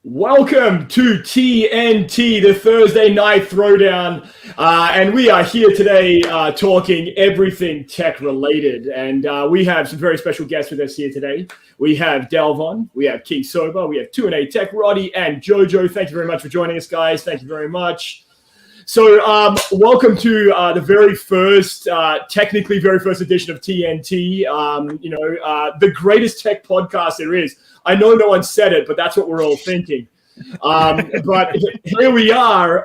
Welcome to TNT, the Thursday night throwdown, and we are here today talking everything tech related, and we have some very special guests with us here today. We have Delvon, we have King Sober, we have 2&A Tech, Roddy, and Jojo. Thank you very much for joining us, guys. Thank you very much. So welcome to the very first, technically very first edition of TNT, the greatest tech podcast there is. I know no one said it, but that's what we're all thinking. But here we are,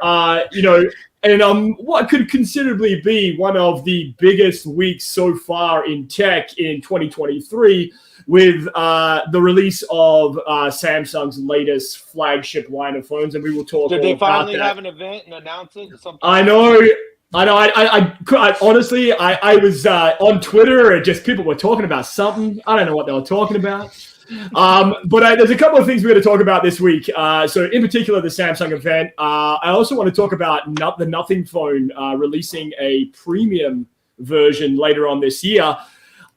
and what could considerably be one of the biggest weeks so far in tech in 2023 with the release of Samsung's latest flagship line of phones, and we will talk. Did they finally have an event and announce it? I know. I honestly, I was on Twitter, and just people were talking about something. I don't know what they were talking about. But there's a couple of things we're going to talk about this week. So in particular, the Samsung event. I also want to talk about the Nothing phone releasing a premium version later on this year.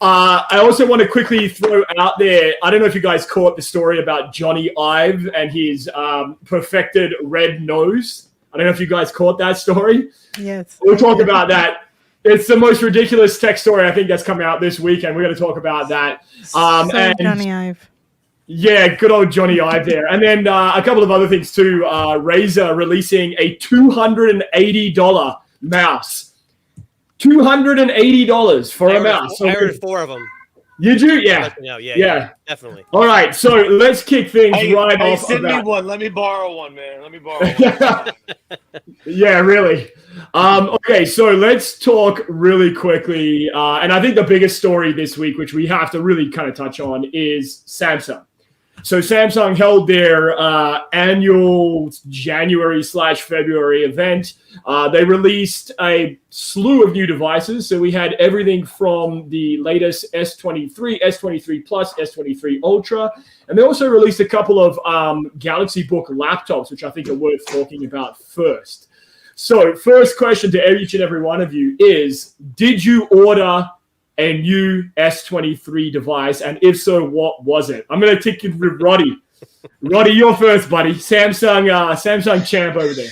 I also want to quickly throw out there, I don't know if you guys caught the story about Johnny Ive and his perfected red nose. I don't know if you guys caught that story. Yes. We'll talk about that. It's the most ridiculous tech story I think that's coming out this week, and we're going to talk about that. And Johnny Ive. Yeah, good old Johnny Ive there. And then a couple of other things too. Razer releasing a $280 mouse. $280 for a mouse. I ordered 4 of them. You do? Yeah. Yeah, definitely. All right, so let's kick things right off. Send me one. Let me borrow one, man. Let me borrow one. Yeah, really. Okay, so let's talk really quickly. And I think the biggest story this week, which we have to really kind of touch on, is Samsung. So Samsung held their annual January/February event. They released a slew of new devices. So we had everything from the latest S23, S23 Plus, S23 Ultra. And they also released a couple of Galaxy Book laptops, which I think are worth talking about first. So first question to each and every one of you is, did you order a new S23 device? And if so, what was it? I'm going to take it with Roddy. Roddy, you're first, buddy. Samsung champ over there.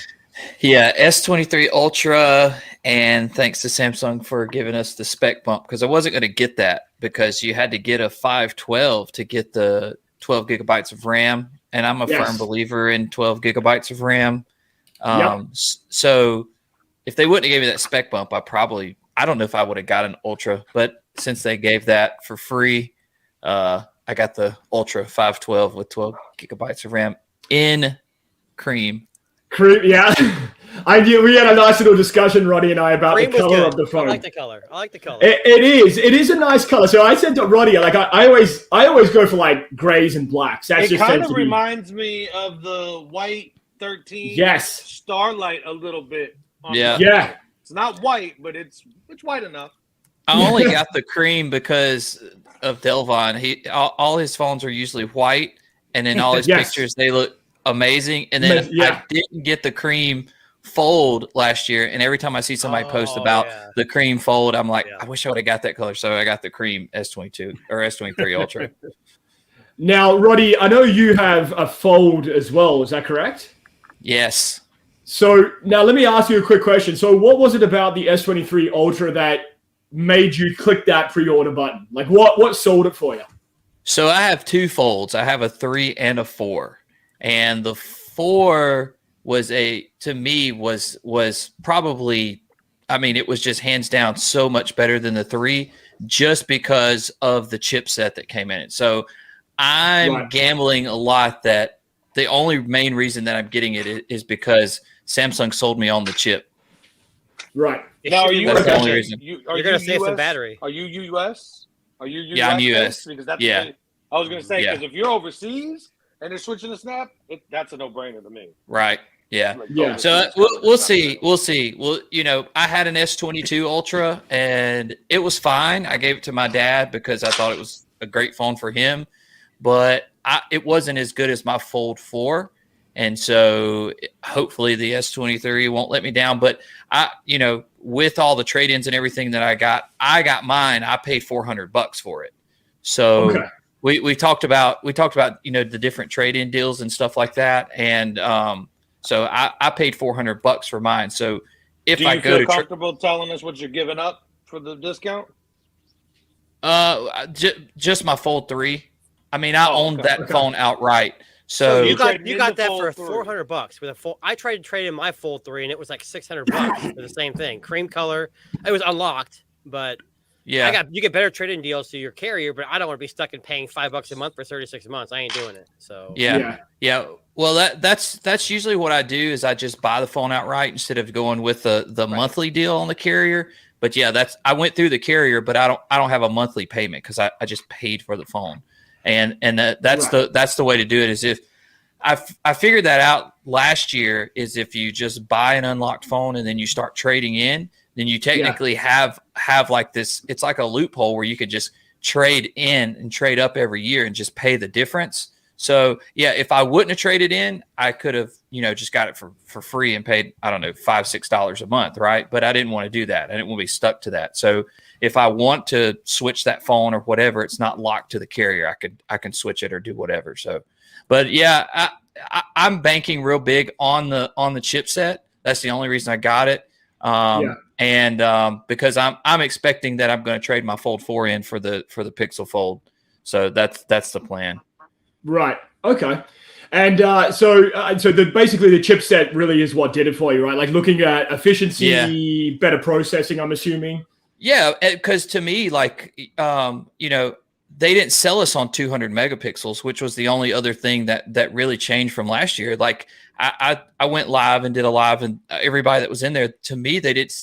Yeah, S23 Ultra, and thanks to Samsung for giving us the spec bump, because I wasn't going to get that because you had to get a 512 to get the 12 gigabytes of RAM, and I'm a firm believer in 12 gigabytes of RAM. So if they wouldn't have given me that spec bump, I don't know if I would have got an Ultra, but since they gave that for free, I got the Ultra 512 with 12 gigabytes of RAM in cream. Yeah. We had a nice little discussion, Roddy and I, about the color of the phone. I like the color. It is a nice color. So I said to Roddy, like I always go for like grays and blacks. That's it just kind of reminds me of the white 13 Starlight a little bit. Yeah. It's not white, but it's white enough. I only got the cream because of Delvon. All his phones are usually white, and in all his pictures they look amazing. And then I didn't get the cream fold last year, and every time I see somebody post about the cream fold, I'm like, I wish I would have got that color. So I got the cream S22 or S23 Ultra. Now, Roddy, I know you have a fold as well. Is that correct? Yes. So now let me ask you a quick question. So what was it about the S23 Ultra that made you click that pre-order button? Like what sold it for you? So I have 2 folds. I have a 3 and a 4. And the 4 was probably, I mean, it was just hands down so much better than the 3 just because of the chipset that came in it. So I'm gambling a lot that the only main reason that I'm getting it is because Samsung sold me on the chip. Right. Now, that's the only reason. You're going to save some battery. Are you U.S.? Are you U.S.? Yeah, I'm U.S. Because that's I was going to say, because if you're overseas and they're switching to Snap, that's a no-brainer to me. Right. Yeah. Yeah. So we'll see. We'll see. Well, I had an S22 Ultra, and it was fine. I gave it to my dad because I thought it was a great phone for him, but it wasn't as good as my Fold 4. And so hopefully the S23 won't let me down. But with all the trade-ins and everything that I got mine. I paid $400 for it. So we talked about the different trade-in deals and stuff like that, and so I paid $400 for mine. So if do you I go feel comfortable telling us what you're giving up for the discount? Just my Fold 3. I mean, I owned that phone outright. So you got that for $400 with a full. I tried to trade in my Fold 3, and it was like $600 for the same thing, cream color. It was unlocked, but you get better trade-in deals to your carrier. But I don't want to be stuck in paying $5 a month for 36 months. I ain't doing it. So yeah. Well, that's usually what I do is I just buy the phone outright instead of going with the monthly deal on the carrier. But yeah, I went through the carrier, but I don't have a monthly payment because I just paid for the phone. And that's the way to do it. Is if I figured that out last year, is if you just buy an unlocked phone and then you start trading in, then you technically have like this. It's like a loophole where you could just trade in and trade up every year and just pay the difference. So yeah, if I wouldn't have traded in, I could have just got it for free and paid, I don't know, $5-6 a month, right? But I didn't want to do that. I didn't want to be stuck to that. So if I want to switch that phone or whatever, it's not locked to the carrier. I can switch it or do whatever. So, but yeah, I'm banking real big on the chipset. That's the only reason I got it. And because I'm expecting that I'm going to trade my Fold 4 in for the Pixel Fold. So that's the plan. Right. Okay. And basically the chipset really is what did it for you, right? Like looking at efficiency, better processing, I'm assuming. Yeah, because to me, like, they didn't sell us on 200 megapixels, which was the only other thing that really changed from last year. Like I went live and did a live, and everybody that was in there, to me, they did,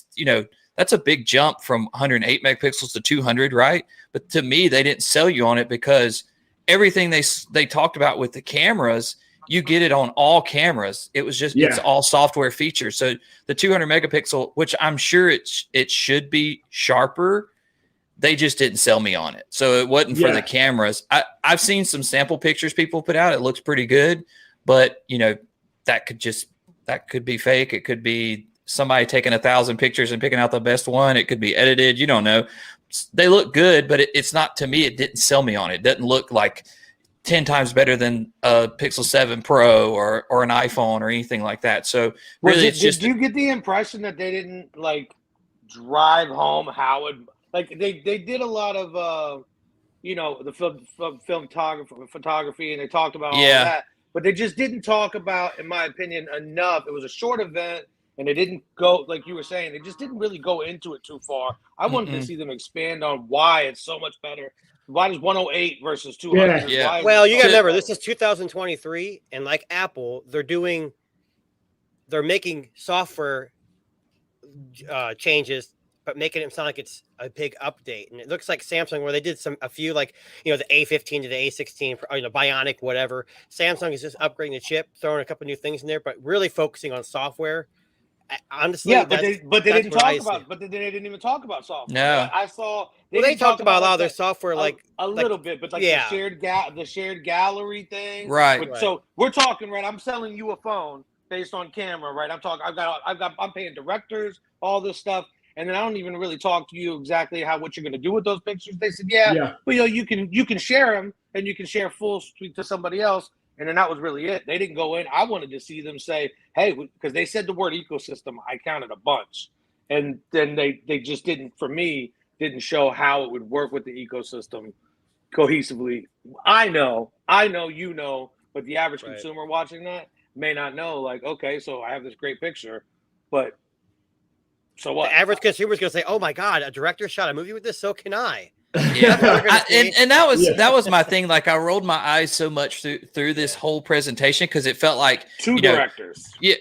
that's a big jump from 108 megapixels to 200, right? But to me, they didn't sell you on it because everything they talked about with the cameras, you get it on all cameras. It was just it's all software features. So the 200 megapixel, which I'm sure it should be sharper, they just didn't sell me on it. So it wasn't for the cameras. I've seen some sample pictures people put out. It looks pretty good, but that could be fake. It could be somebody taking 1,000 pictures and picking out the best one. It could be edited. You don't know. They look good, but it's not, to me, it didn't sell me on it. It doesn't look like 10 times better than a Pixel 7 Pro or an iPhone or anything like that. So really, did you get the impression that they didn't like drive home how it, like they did a lot of the photography, and they talked about all that, but they just didn't talk about, in my opinion, enough. It was a short event. And they didn't go, like you were saying, they just didn't really go into it too far. I wanted to see them expand on why it's so much better. Why is 108 versus 200? Yeah. Well, you got to remember, this is 2023, and like Apple, they're making software changes, but making it sound like it's a big update. And it looks like Samsung, where they did a few, like, the A15 to the A16, Bionic, whatever. Samsung is just upgrading the chip, throwing a couple new things in there, but really focusing on software. Honestly, but they didn't talk about. But they didn't even talk about software. No, I saw. They talked about a lot of their software, like a little bit, but like the shared gallery thing, right? So we're talking, right? I'm selling you a phone based on camera, right? I'm paying directors, all this stuff, and then I don't even really talk to you exactly what you're going to do with those pictures. They said, well, you can share them, and you can share full suite to somebody else. And then that was really it. They didn't go in. I wanted to see them say, hey, because they said the word ecosystem. I counted a bunch. And then they just didn't show how it would work with the ecosystem cohesively. I know, but the average consumer watching that may not know, like, okay, so I have this great picture, but so what? The average consumer is going to say, oh my God, a director shot a movie with this, so can I. Yeah, and that was my thing. Like, I rolled my eyes so much through this whole presentation because it felt like two directors. Yeah,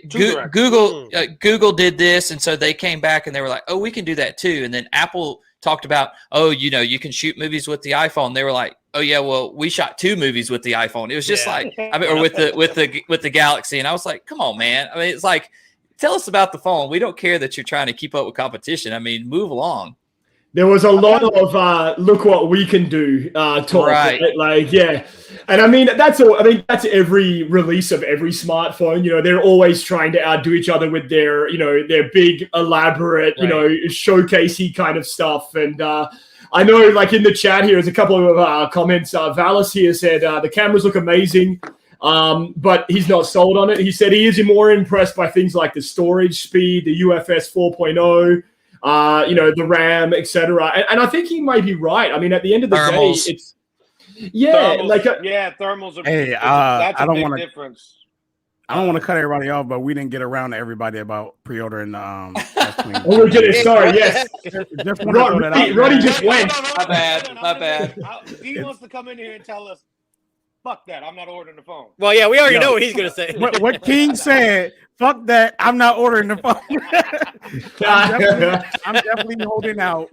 Google did this, and so they came back and they were like, "Oh, we can do that too." And then Apple talked about, "Oh, you can shoot movies with the iPhone." They were like, "Oh yeah, well, we shot 2 movies with the iPhone." It was just like, or with the Galaxy, and I was like, "Come on, man!" I mean, it's like, tell us about the phone. We don't care that you're trying to keep up with competition. I mean, move along. There was a lot of look what we can do talk, right? Like, and I mean that's every release of every smartphone. They're always trying to outdo each other with their their big elaborate showcasey kind of stuff. And I know, like in the chat here, there's a couple of comments. Valis here said the cameras look amazing, but he's not sold on it. He said he is more impressed by things like the storage speed, the UFS 4.0, the RAM, etc. And I think he might be right. I mean, at the end of the day, it's thermals are. Hey, that's a big difference. I don't want to cut everybody off, but we didn't get around to everybody about pre-ordering. Oh, we're getting sorry. Yes, Roddy just went. My bad. He wants to come in here and tell us, "Fuck that! I'm not ordering the phone." Well, yeah, we already know what he's gonna say. What King said, "Fuck that! I'm not ordering the phone." I'm definitely holding out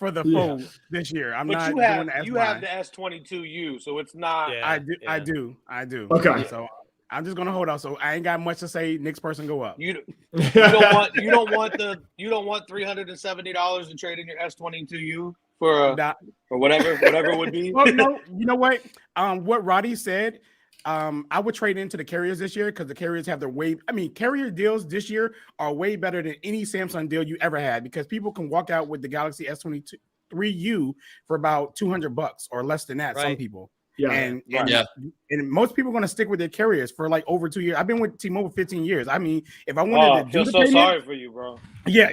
for the phone this year. I'm not doing the S9. You have the S22U, so it's not. I do. Okay. So I'm just gonna hold out. So I ain't got much to say. Next person go up. You don't want $370 to trade in your S22U for whatever it would be. Well, no, you know what? What Roddy said. I would trade into the carriers this year because the carriers have their carrier deals this year are way better than any Samsung deal you ever had because people can walk out with the Galaxy S23U for about $200 or less than that. Right. Some people. Yeah. And most people are going to stick with their carriers for like over 2 years. I've been with T-Mobile 15 years. I mean, if I wanted to do the payments, sorry for you, bro. Yeah,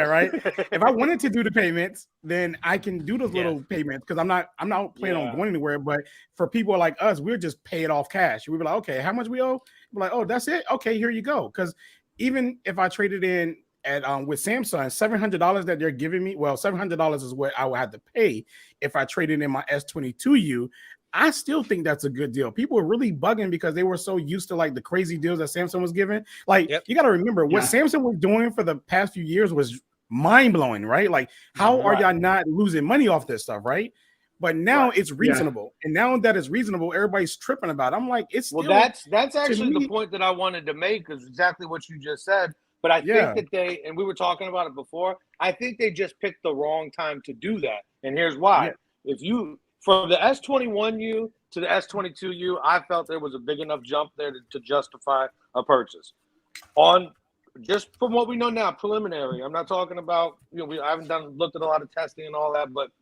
right. If I wanted to do the payments, then I can do those little payments because I'm not planning on going anywhere. But for people like us, we're just pay it off cash. We were like, okay, how much we owe? We're like, oh, that's it. Okay, here you go. Because even if I traded in at with Samsung, $700 that they're giving me, well, $700 is what I would have to pay if I traded in my S22U. I still think that's a good deal. People were really bugging because they were so used to like the crazy deals that Samsung was giving. Like you got to remember what Samsung was doing for the past few years was mind blowing, right? Like how are y'all not losing money off this stuff, right? But now it's reasonable, and now that it's reasonable, everybody's tripping about it. I'm like, it's still, that's actually the point that I wanted to make is exactly what you just said. But I think that and we were talking about it before. I think they just picked the wrong time to do that, and here's why. From the S21U to the S22U, I felt there was a big enough jump there to justify a purchase. Just from what we know now, preliminary. I'm not talking about, I haven't looked at a lot of testing and all that, but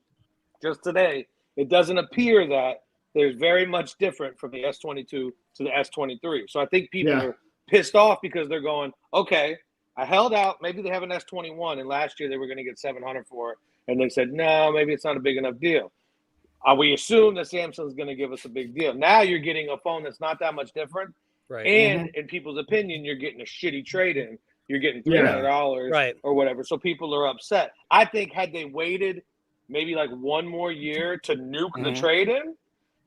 just today, it doesn't appear that there's very much different from the S22 to the S23. So I think people are pissed off because they're going, okay, I held out. Maybe they have an S21, and last year they were going to get $700 for it, and they said, no, maybe it's not a big enough deal. We assume that Samsung's going to give us a big deal. Now you're getting a phone that's not that much different. Right. And in people's opinion, you're getting a shitty trade-in. You're getting $300 or whatever. So people are upset. I think had they waited maybe like one more year to nuke the trade-in,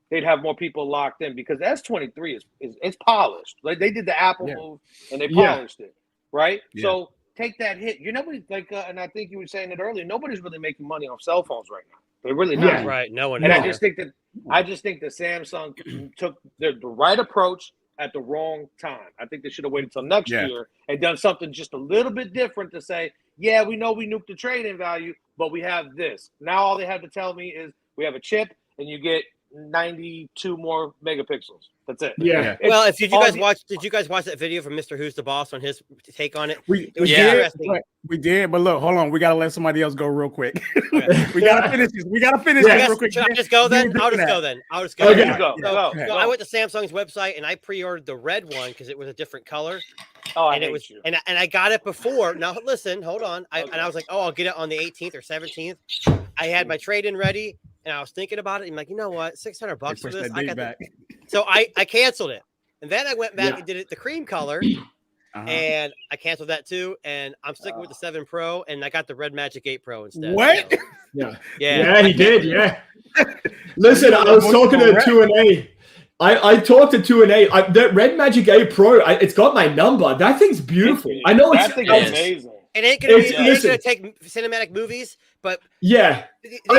they'd have more people locked in because S23 is polished. Like they did the Apple move and they polished it, right? Yeah. So take that hit. Nobody's like, and I think you were saying it earlier. Nobody's really making money off cell phones right now. They're really not. Yeah. Right. No one. And I just think that Samsung took the right approach at the wrong time. I think they should have waited till next year and done something just a little bit different to say, yeah, we know we nuked the trade-in value, but we have this. Now all they have to tell me is we have a chip and you get 92 more megapixels. That's it. Yeah. Well, did you guys watch that video from Mr. Who's the Boss on his take on it? We did, but look, hold on. We gotta let somebody else go real quick. we gotta finish this. Real quick. Should I just go then? I'll just go then. Okay. So I went to Samsung's website and I pre-ordered the red one because it was a different color. Oh, and I got it before. Now listen, hold on. And I was like, I'll get it on the 18th or 17th. I had my trade-in ready. And I was thinking about it. And I'm like, you know what? $600 for this. So I canceled it. And then I went back and did it the cream color. And I canceled that too. And I'm sticking with the 7 Pro. And I got the Red Magic 8 Pro instead. What? So. Yeah, he did. Yeah. Listen, I was talking to 2&A. I talked to 2&A. That Red Magic 8 Pro, it's got my number. That thing's beautiful. I know it's amazing. It ain't gonna take cinematic movies, but I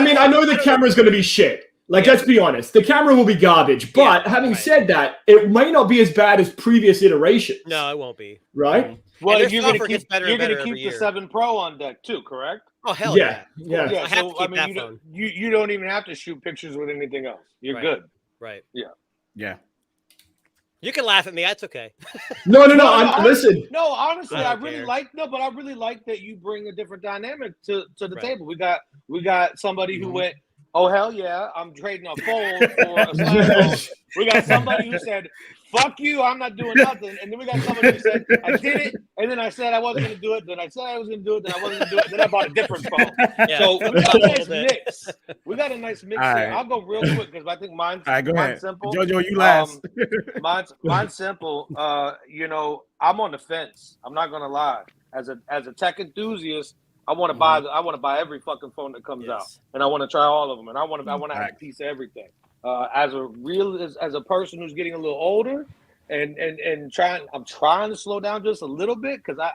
mean, I know the camera's gonna be shit. Like, let's be honest, the camera will be garbage. But having said that, it may not be as bad as previous iterations. No, it won't be. Right? Well, you're gonna keep the 7 Pro on deck too, correct? Oh hell yeah. I have to keep that phone. You don't even have to shoot pictures with anything else. You're good. Right. Yeah. You can laugh at me. That's okay. No. Listen. No, honestly, I really care. like that you bring a different dynamic to the table. We got somebody who went, oh hell yeah, I'm trading a fold for a slide phone. We got somebody who said, fuck you, I'm not doing nothing. And then we got somebody who said, I did it, and then I said I wasn't going to do it. Then I said I was going to do it. Then I wasn't going to do it. Then I bought a different phone. Yeah. So we got a nice mix. We got a nice mix here. Right. I'll go real quick because I think mine's simple. Jojo, you last. Mine's simple. I'm on the fence. I'm not going to lie. As a tech enthusiast, I want to buy every fucking phone that comes out, and I want to try all of them, and I want to have a piece of everything. As a person who's getting a little older, and I'm trying to slow down just a little bit because I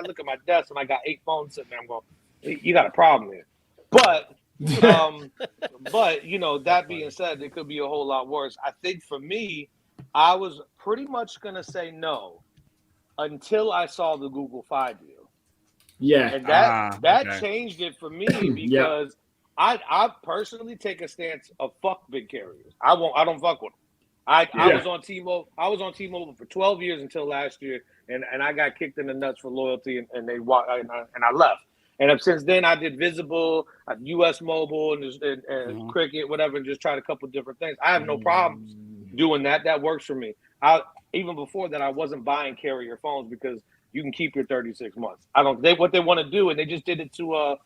look at my desk and I got 8 phones sitting there. I'm going, you got a problem here, but that being said, it could be a whole lot worse. I think for me, I was pretty much gonna say no until I saw the Google Fi deal. Yeah, and that changed it for me because I personally take a stance of fuck big carriers. I don't fuck with them. I was on T-Mobile. I was on T-Mobile for 12 years until last year, and I got kicked in the nuts for loyalty, and I left. And since then, I did Visible, US Mobile, and Cricket, whatever, and just tried a couple different things. I have no problems doing that. That works for me. Even before that, I wasn't buying carrier phones because you can keep your 36 months. What they want to do, and they just did it to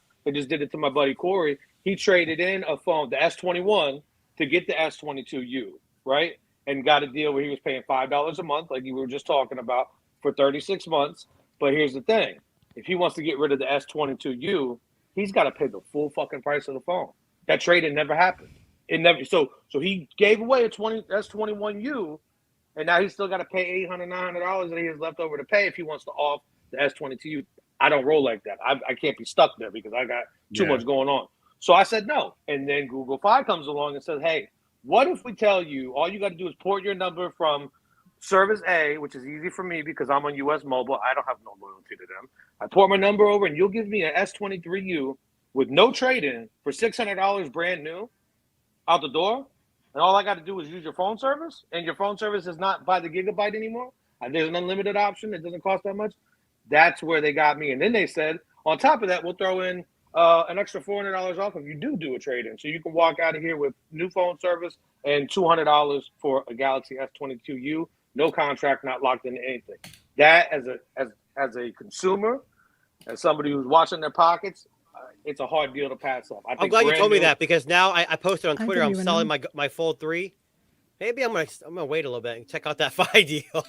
my buddy Corey. He traded in a phone, the S21, to get the S22U, right? And got a deal where he was paying $5 a month, like you were just talking about, for 36 months. But here's the thing. If he wants to get rid of the S22U, he's got to pay the full fucking price of the phone. That trade-in never happened. It never. So he gave away a S21U, and now he's still got to pay $800, $900 that he has left over to pay if he wants to off the S22U. I don't roll like that. I can't be stuck there because I got too much going on. So I said no. And then Google Fi comes along and says, hey, what if we tell you all you got to do is port your number from Service A, which is easy for me because I'm on US Mobile. I don't have no loyalty to them. I port my number over and you'll give me an S23U with no trade-in for $600 brand new out the door. And all I got to do is use your phone service, and your phone service is not by the gigabyte anymore. There's an unlimited option. It doesn't cost that much. That's where they got me. And then they said, on top of that, we'll throw in an extra $400 off if you do a trade-in. So you can walk out of here with new phone service and $200 for a Galaxy S22U. No contract, not locked into anything. That, as a consumer, as somebody who's watching their pockets, it's a hard deal to pass up. I'm glad you told me that because now I posted on Twitter I'm selling my Fold 3. Maybe I'm gonna wait a little bit and check out that Fi deal.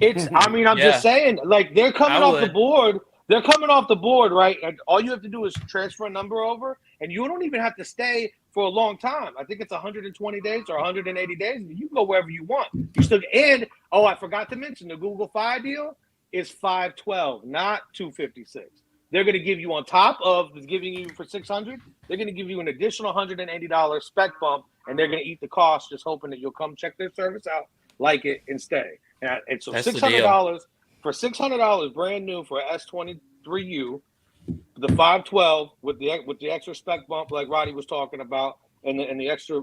I'm just saying, like they're coming off the board. They're coming off the board, right? And all you have to do is transfer a number over, and you don't even have to stay for a long time. I think it's 120 days or 180 days. You can go wherever you want. I forgot to mention the Google Fi deal is $512, not $256. They're going to give you on top of giving you for $600. They're going to give you an additional $180 spec bump, and they're going to eat the cost, just hoping that you'll come check their service out, like it, and stay. And so $600 for $600 brand new for an S23U, the 512 with the extra spec bump, like Roddy was talking about, and the extra.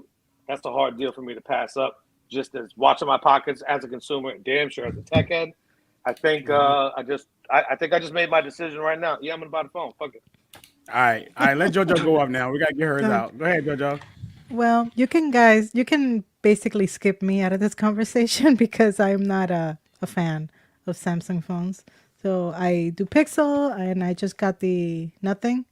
That's a hard deal for me to pass up. Just as watching my pockets as a consumer, and damn sure as a tech head. I think I think I just made my decision right now. Yeah, I'm gonna buy the phone. Fuck it. All right. Let JoJo go up now. We gotta get hers out. Go ahead, JoJo. Well, you can basically skip me out of this conversation because I'm not a fan of Samsung phones. So I do Pixel, and I just got the nothing.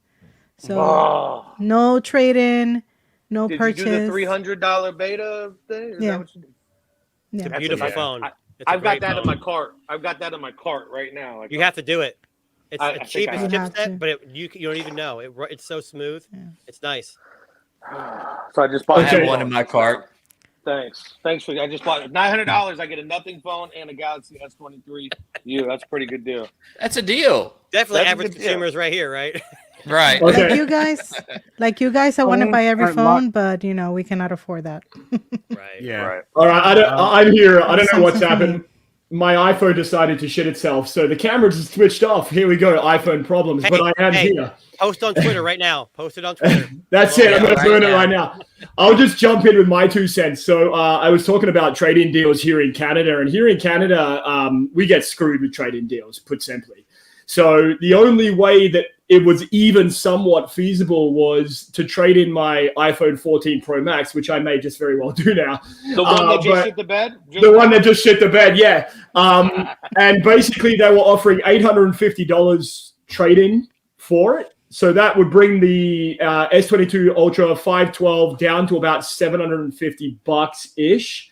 So no trade-in, no purchase. Did you do the $300 beta thing? Is that what you did? Yeah. It's a beautiful phone. I've got that in my cart. I've got that in my cart right now. Like, you have to do it. It's the cheapest chipset, but you don't even know. It's so smooth. Yeah. It's nice. So I just bought one in my cart. Thanks for. I just bought $900. I get a nothing phone and a Galaxy S23. That's a pretty good deal. That's a deal. Definitely average consumers right here, right? Right. Okay. Like you guys, I want to buy every phone, but we cannot afford that. Right. Yeah. Right. All right. I'm here. I don't know what's happened. my iPhone decided to shit itself, so the camera just switched off. Here we go, iPhone problems. But I am here. Post on Twitter right now. Post it on Twitter. That's it. I'm going to burn it right now. I'll just jump in with my 2 cents. So I was talking about trade-in deals here in Canada, and here in Canada, we get screwed with trade-in deals, put simply. So the only way that it was even somewhat feasible was to trade in my iPhone 14 Pro Max, which I may just very well do now. The one that just shit the bed? The one that just shit the bed, yeah. And basically they were offering $850 trade-in for it. So that would bring the S22 Ultra 512 down to about $750-ish.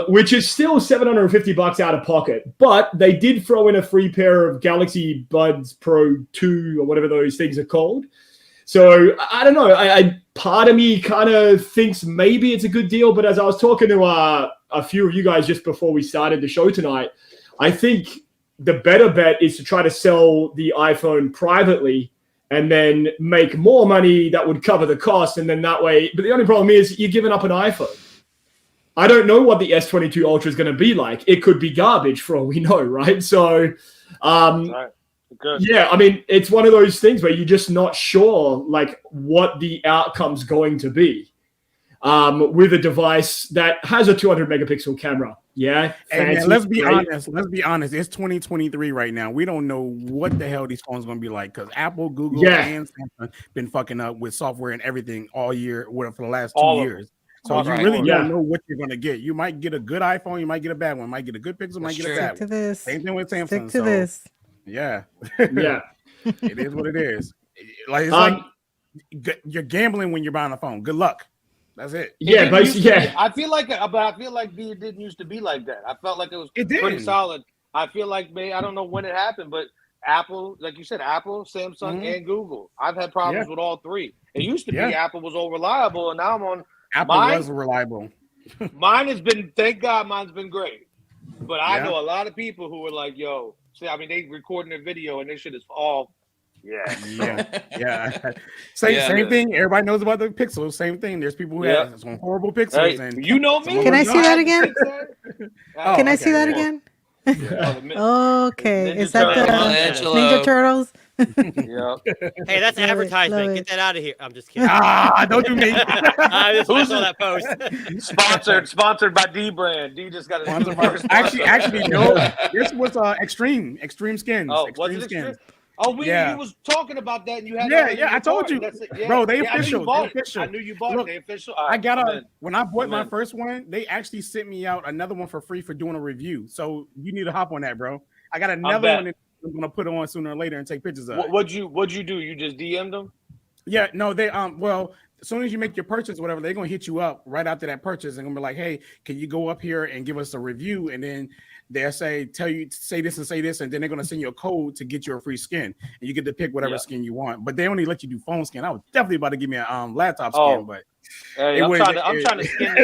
Which is still $750 out of pocket, but they did throw in a free pair of Galaxy Buds Pro 2 or whatever those things are called. So I don't know. I part of me kind of thinks maybe it's a good deal, but as I was talking to a few of you guys just before we started the show tonight, I think the better bet is to try to sell the iPhone privately and then make more money that would cover the cost, and then that way. But the only problem is you're giving up an iPhone. I don't know what the S22 Ultra is going to be like. It could be garbage for all we know, right? So, yeah, I mean, it's one of those things where you're just not sure, like, what the outcome's going to be with a device that has a 200 megapixel camera. Yeah. Hey, man, let's be honest. It's 2023 right now. We don't know what the hell these phones are going to be like because Apple, Google, and Samsung been fucking up with software and everything all year for the last 2 years. So you really don't know what you're going to get. You might get a good iPhone. You might get a bad one. You might get a good Pixel. Might get a bad one. Same thing with Samsung. Stick to this. Yeah. Yeah. It is what it is. It's like you're gambling when you're buying a phone. Good luck. That's it. Yeah, basically. Yeah. I feel like it didn't used to be like that. I felt like it was pretty solid. I feel like I don't know when it happened, but Apple, like you said, Apple, Samsung, and Google. I've had problems with all three. It used to be Apple was all reliable, and now I'm on. Apple was reliable. Mine has been, thank God, mine's been great. But I know a lot of people who were like, "Yo, see, I mean, they recording their video and this shit is all, yeah." Same thing. Everybody knows about the Pixels. Same thing. There's people who have some horrible Pixels, and you know me. Can I see that again? Can I see that again? Okay, is that the Ninja Turtles? Hey, that's advertisement. Get that out of here. I'm just kidding. Don't do me. I saw that post. Sponsored by D Brand. D just got a actually, no. This was Extreme Skins. Oh, Extreme was it Skins. Oh, we was talking about that, and you had I told you, bro. They official. I knew you bought it. They official. When I bought my first one, they actually sent me out another one for free for doing a review. So you need to hop on that, bro. I got another one that I'm gonna put on sooner or later and take pictures of. What'd you do? You just DM'd them? Yeah, no, they well, as soon as you make your purchase, whatever, they're gonna hit you up right after that purchase and gonna be like, hey, can you go up here and give us a review? And then they'll say this, and then they're gonna send you a code to get you a free skin, and you get to pick whatever skin you want. But they only let you do phone skin. I was definitely about to give me a laptop skin, but I'm trying to skin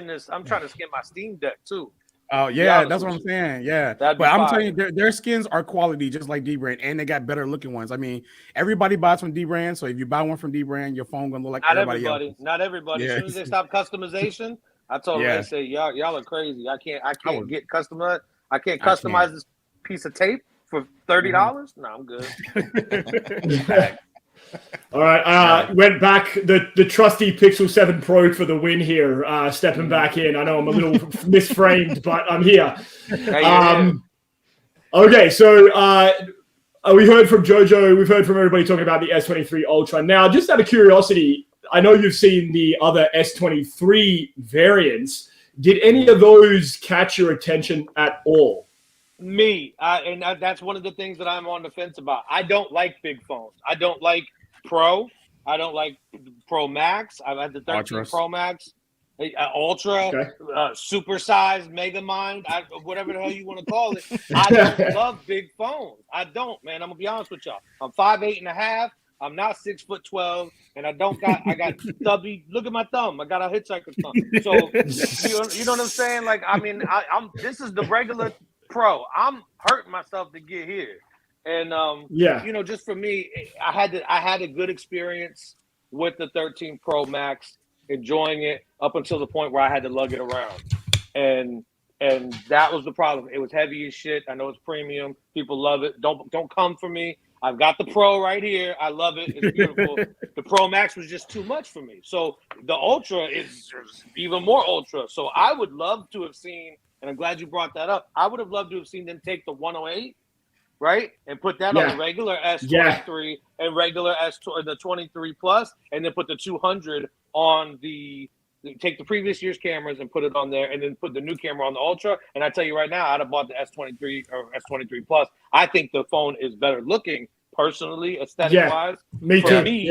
this. I'm trying to skin my Steam Deck too. Oh yeah, that's what I'm saying. Yeah, but I'm telling you, their skins are quality, just like D Brand, and they got better looking ones. I mean, everybody buys from D Brand, so if you buy one from D Brand, your phone gonna look like everybody else. Not everybody. As soon as they stop customization, I told them, they say y'all are crazy. I can't get customized. I can't customize this piece of tape for $30. No, I'm good. All right, went back the trusty Pixel 7 Pro for the win here. Stepping back in. I know I'm a little misframed, but I'm here. Okay, so we heard from Jojo. We've heard from everybody talking about the S23 Ultra. Now, just out of curiosity, I know you've seen the other S23 variants. Did any of those catch your attention at all? That's one of the things that I'm on the fence about. I don't like big phones. I don't like Pro. I don't like Pro Max. I've had the 13 Pro Max, Ultra, supersized, Mega Mind, whatever the hell you want to call it. I don't love big phones. I don't, man. I'm gonna be honest with y'all. I'm 5'8.5". I'm not 6'12", and I got stubby. Look at my thumb. I got a hitchhiker thumb. So you know what I'm saying? Like, I mean, this is the regular Pro. I'm hurting myself to get here. And just for me, I had a good experience with the 13 Pro Max, enjoying it up until the point where I had to lug it around. And And that was the problem. It was heavy as shit. I know it's premium. People love it. Don't come for me. I've got the Pro right here. I love it. It's beautiful. The Pro Max was just too much for me. So the Ultra is even more Ultra. So I would love to have seen, and I'm glad you brought that up, I would have loved to have seen them take the 108, right, and put that on the regular S23 and regular the 23 Plus, and then put the 200 on take the previous year's cameras and put it on there, and then put the new camera on the Ultra. And I tell you right now, I'd have bought the S23 or S23 Plus. I think the phone is better looking, personally, aesthetic-wise. Me too.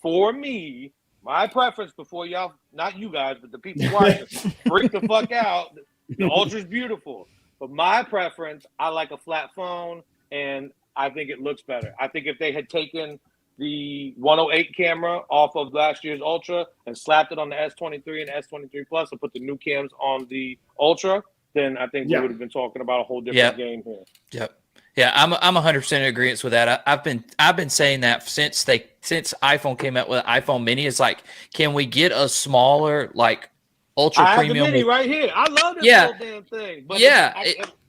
For me, my preference before y'all, not you guys, but the people watching, freak the fuck out. The Ultra's beautiful. But my preference, I like a flat phone, and I think it looks better. I think if they had taken the 108 camera off of last year's Ultra and slapped it on the S23 and S23 Plus and put the new cams on the Ultra, then I think we would have been talking about a whole different game here. Yep. Yeah, I'm 100% in agreement with that. I've been saying that since iPhone came out with iPhone Mini. It's like, can we get a smaller, like, ultra premium? I have the Mini right here. I love this little damn thing. But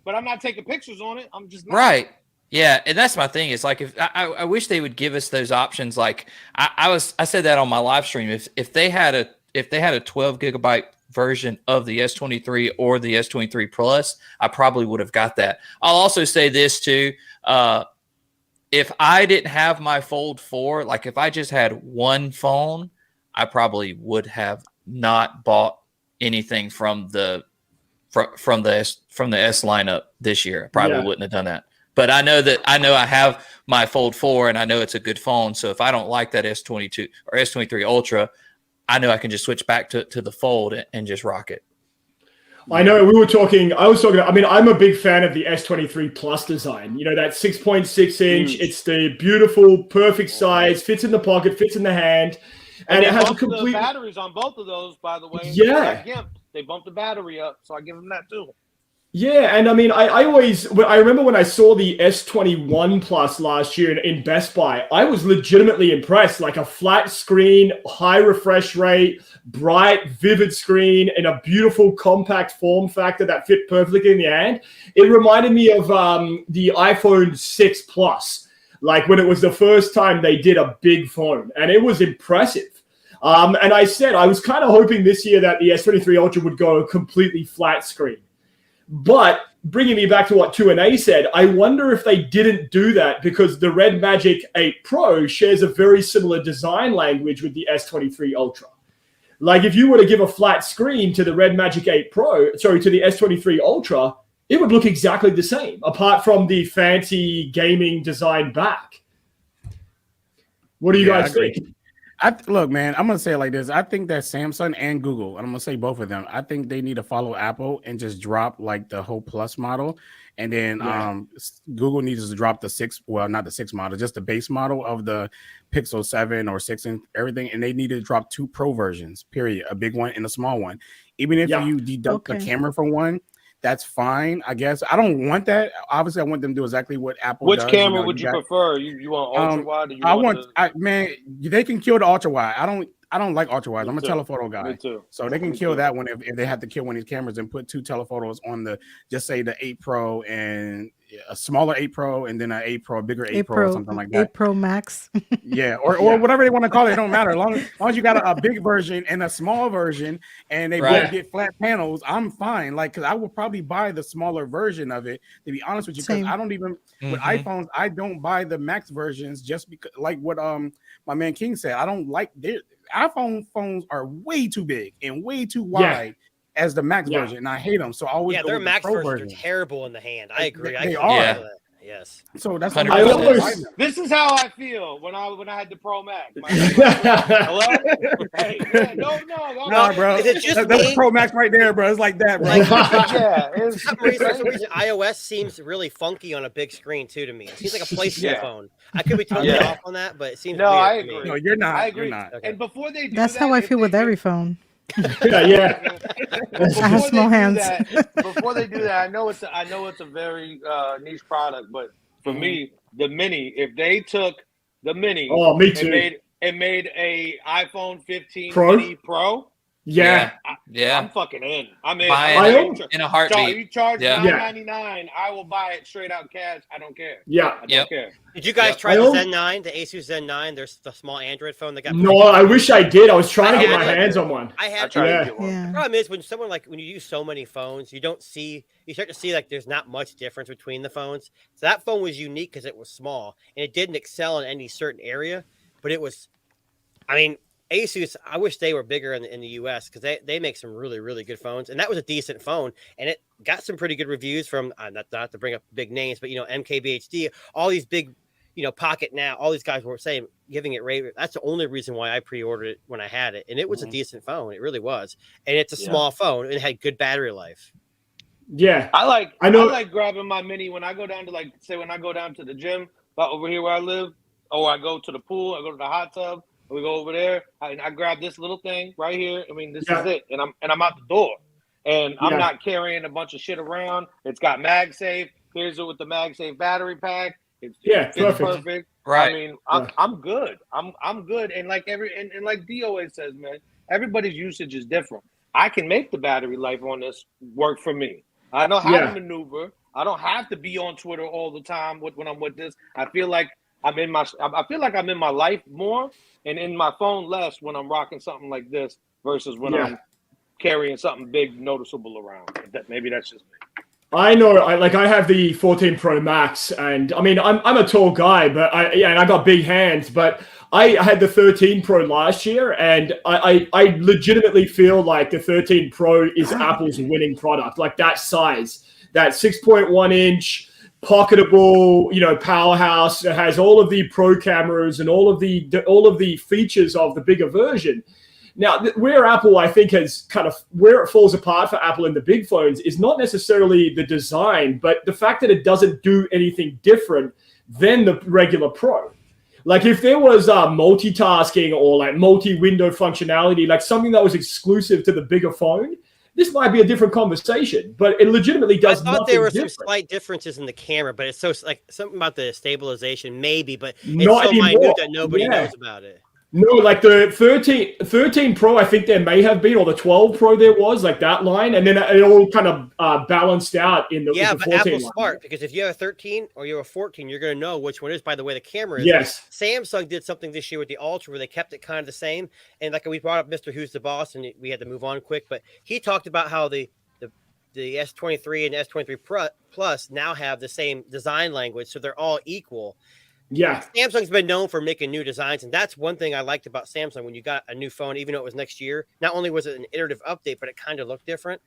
but I'm not taking pictures on it. I'm just not. Right. Yeah, and that's my thing. It's like, if I wish they would give us those options. Like I said that on my live stream. If they had a 12 gigabyte version of the S23 or the S23 Plus, I probably would have got that. I'll also say this too. If I didn't have my Fold 4, like if I just had one phone, I probably would have not bought anything from the S lineup this year. I probably wouldn't have done that. But I know I have my Fold 4 and I know it's a good phone. So if I don't like that S22 or S23 Ultra, I know I can just switch back to the Fold and just rock it. I know I was talking, I mean, I'm a big fan of the S23 Plus design. You know, that 6.6 inch, it's the beautiful, perfect size, fits in the pocket, fits in the hand. And it has a complete... the batteries on both of those, by the way. Yeah. They bumped the battery up, so I give them that too. Yeah, and I mean, I remember when I saw the S21 Plus last year in Best Buy, I was legitimately impressed. Like a flat screen, high refresh rate, bright, vivid screen, and a beautiful compact form factor that fit perfectly in the hand. It reminded me of the iPhone 6 Plus, like when it was the first time they did a big phone, and it was impressive. And I said I was kind of hoping this year that the S23 Ultra would go a completely flat screen. But bringing me back to what 2&A said, I wonder if they didn't do that because the Red Magic 8 Pro shares a very similar design language with the S23 Ultra. Like if you were to give a flat screen to the Red Magic 8 Pro, to the S23 Ultra, it would look exactly the same, apart from the fancy gaming design back. What do you guys think? Look, man, I'm going to say it like this. I think that Samsung and Google, and I'm going to say both of them, I think they need to follow Apple and just drop like the whole Plus model. And then Google needs to drop not the 6 model, just the base model of the Pixel 7 or 6 and everything. And they need to drop 2 Pro versions, period. A big one and a small one. Even if you deduct the camera from one, that's fine, I guess. I don't want that. Obviously, I want them to do exactly what Apple does. Which camera would you prefer? You want ultra wide? They can kill the ultra wide. I don't like ultra wide. I'm a telephoto guy. Me too. So they can kill that one if they have to kill one of these cameras and put 2 telephotos on just say the 8 Pro and a smaller 8 Pro and then an 8 Pro, a bigger 8 Pro or something like that. 8 Pro Max. or whatever they want to call it. It don't matter. As long as you got a big version and a small version and they both get flat panels, I'm fine. Like, because I will probably buy the smaller version of it, to be honest with you, because I don't even, with iPhones, I don't buy the Max versions just because, like what my man King said, I don't like iPhone phones are way too big and way too wide as the Max version, and I hate them. So I always their Max versions are terrible in the hand. I agree. They are. Yes. So that's this is how I feel when I had the Pro Max. Hello? Hey, no, bro. Is it just that's Pro Max right there, bro. It's like that, bro. For some reason, iOS seems really funky on a big screen too to me. It seems like a PlayStation phone. I could be totally off on that, but it seems weird I to agree. me. No, you're not. I agree. You're not. And before they do that's how I feel with every phone. I have small hands. Before they do that, I know it's a very niche product, but for me, the Mini, if they took the Mini me too. and made a iPhone 15 Pro? Mini Pro, Yeah. I'm fucking in. I'm in. In a heartbeat. You charge $9.99. I will buy it straight out cash. I don't care. Yeah. I don't care. Did you guys try the Zen 9, the Asus Zen 9? There's the small Android phone that got. No, I wish I did. I was trying to get my hands on one. I had tried to get one. The problem is when you use so many phones, you start to see like there's not much difference between the phones. So that phone was unique because it was small and it didn't excel in any certain area, but it was, I mean, Asus, I wish they were bigger in the US because they make some really, really good phones. And that was a decent phone. And it got some pretty good reviews from, not to bring up big names, but, MKBHD, all these big, Pocket Now, all these guys were saying, giving it rave. That's the only reason why I pre-ordered it when I had it. And it was a decent phone. It really was. And it's a small phone. And it had good battery life. Yeah. I like grabbing my mini when I go down to when I go down to the gym over here where I live, or I go to the pool, I go to the hot tub, we go over there, I grab this little thing right here. I mean, this is it. And I'm out the door. And I'm not carrying a bunch of shit around. It's got MagSafe. Here's it with the MagSafe battery pack. It's perfect. Right. I mean, I'm good. I'm good. And like like D always says, man, everybody's usage is different. I can make the battery life on this work for me. I know how to maneuver. I don't have to be on Twitter all the time when I'm with this. I feel like I'm in my life more and in my phone less when I'm rocking something like this versus when I'm carrying something big, noticeable around. Maybe that's just me. I know, I have the 14 Pro Max, and I mean, I'm a tall guy, but and I got big hands, but I had the 13 Pro last year, and I legitimately feel like the 13 Pro is Apple's winning product, like that size, that 6.1 inch, pocketable, powerhouse. It has all of the pro cameras and all of the features of the bigger version. Now, where Apple, I think, where it falls apart for Apple in the big phones is not necessarily the design, but the fact that it doesn't do anything different than the regular Pro. Like if there was multitasking or like multi-window functionality, like something that was exclusive to the bigger phone, this might be a different conversation, but it legitimately does nothing. I thought there were some slight differences in the camera, but it's so like something about the stabilization, maybe, but it's not so anymore. Minute that nobody knows about it. No, like the 13 Pro, I think there may have been, or the 12 Pro there was, like that line, and then it all kind of balanced out in the 14 but Apple's line. Smart, because if you have a 13 or you have a 14, you're going to know which one it is by the way the camera is. Yes. Samsung did something this year with the Ultra where they kept it kind of the same, and like we brought up Mr. Who's the Boss, and we had to move on quick, but he talked about how the S23 and S23 Plus now have the same design language, so they're all equal. Yeah. Samsung's been known for making new designs, and that's one thing I liked about Samsung when you got a new phone, even though it was next year. Not only was it an iterative update, but it kind of looked different.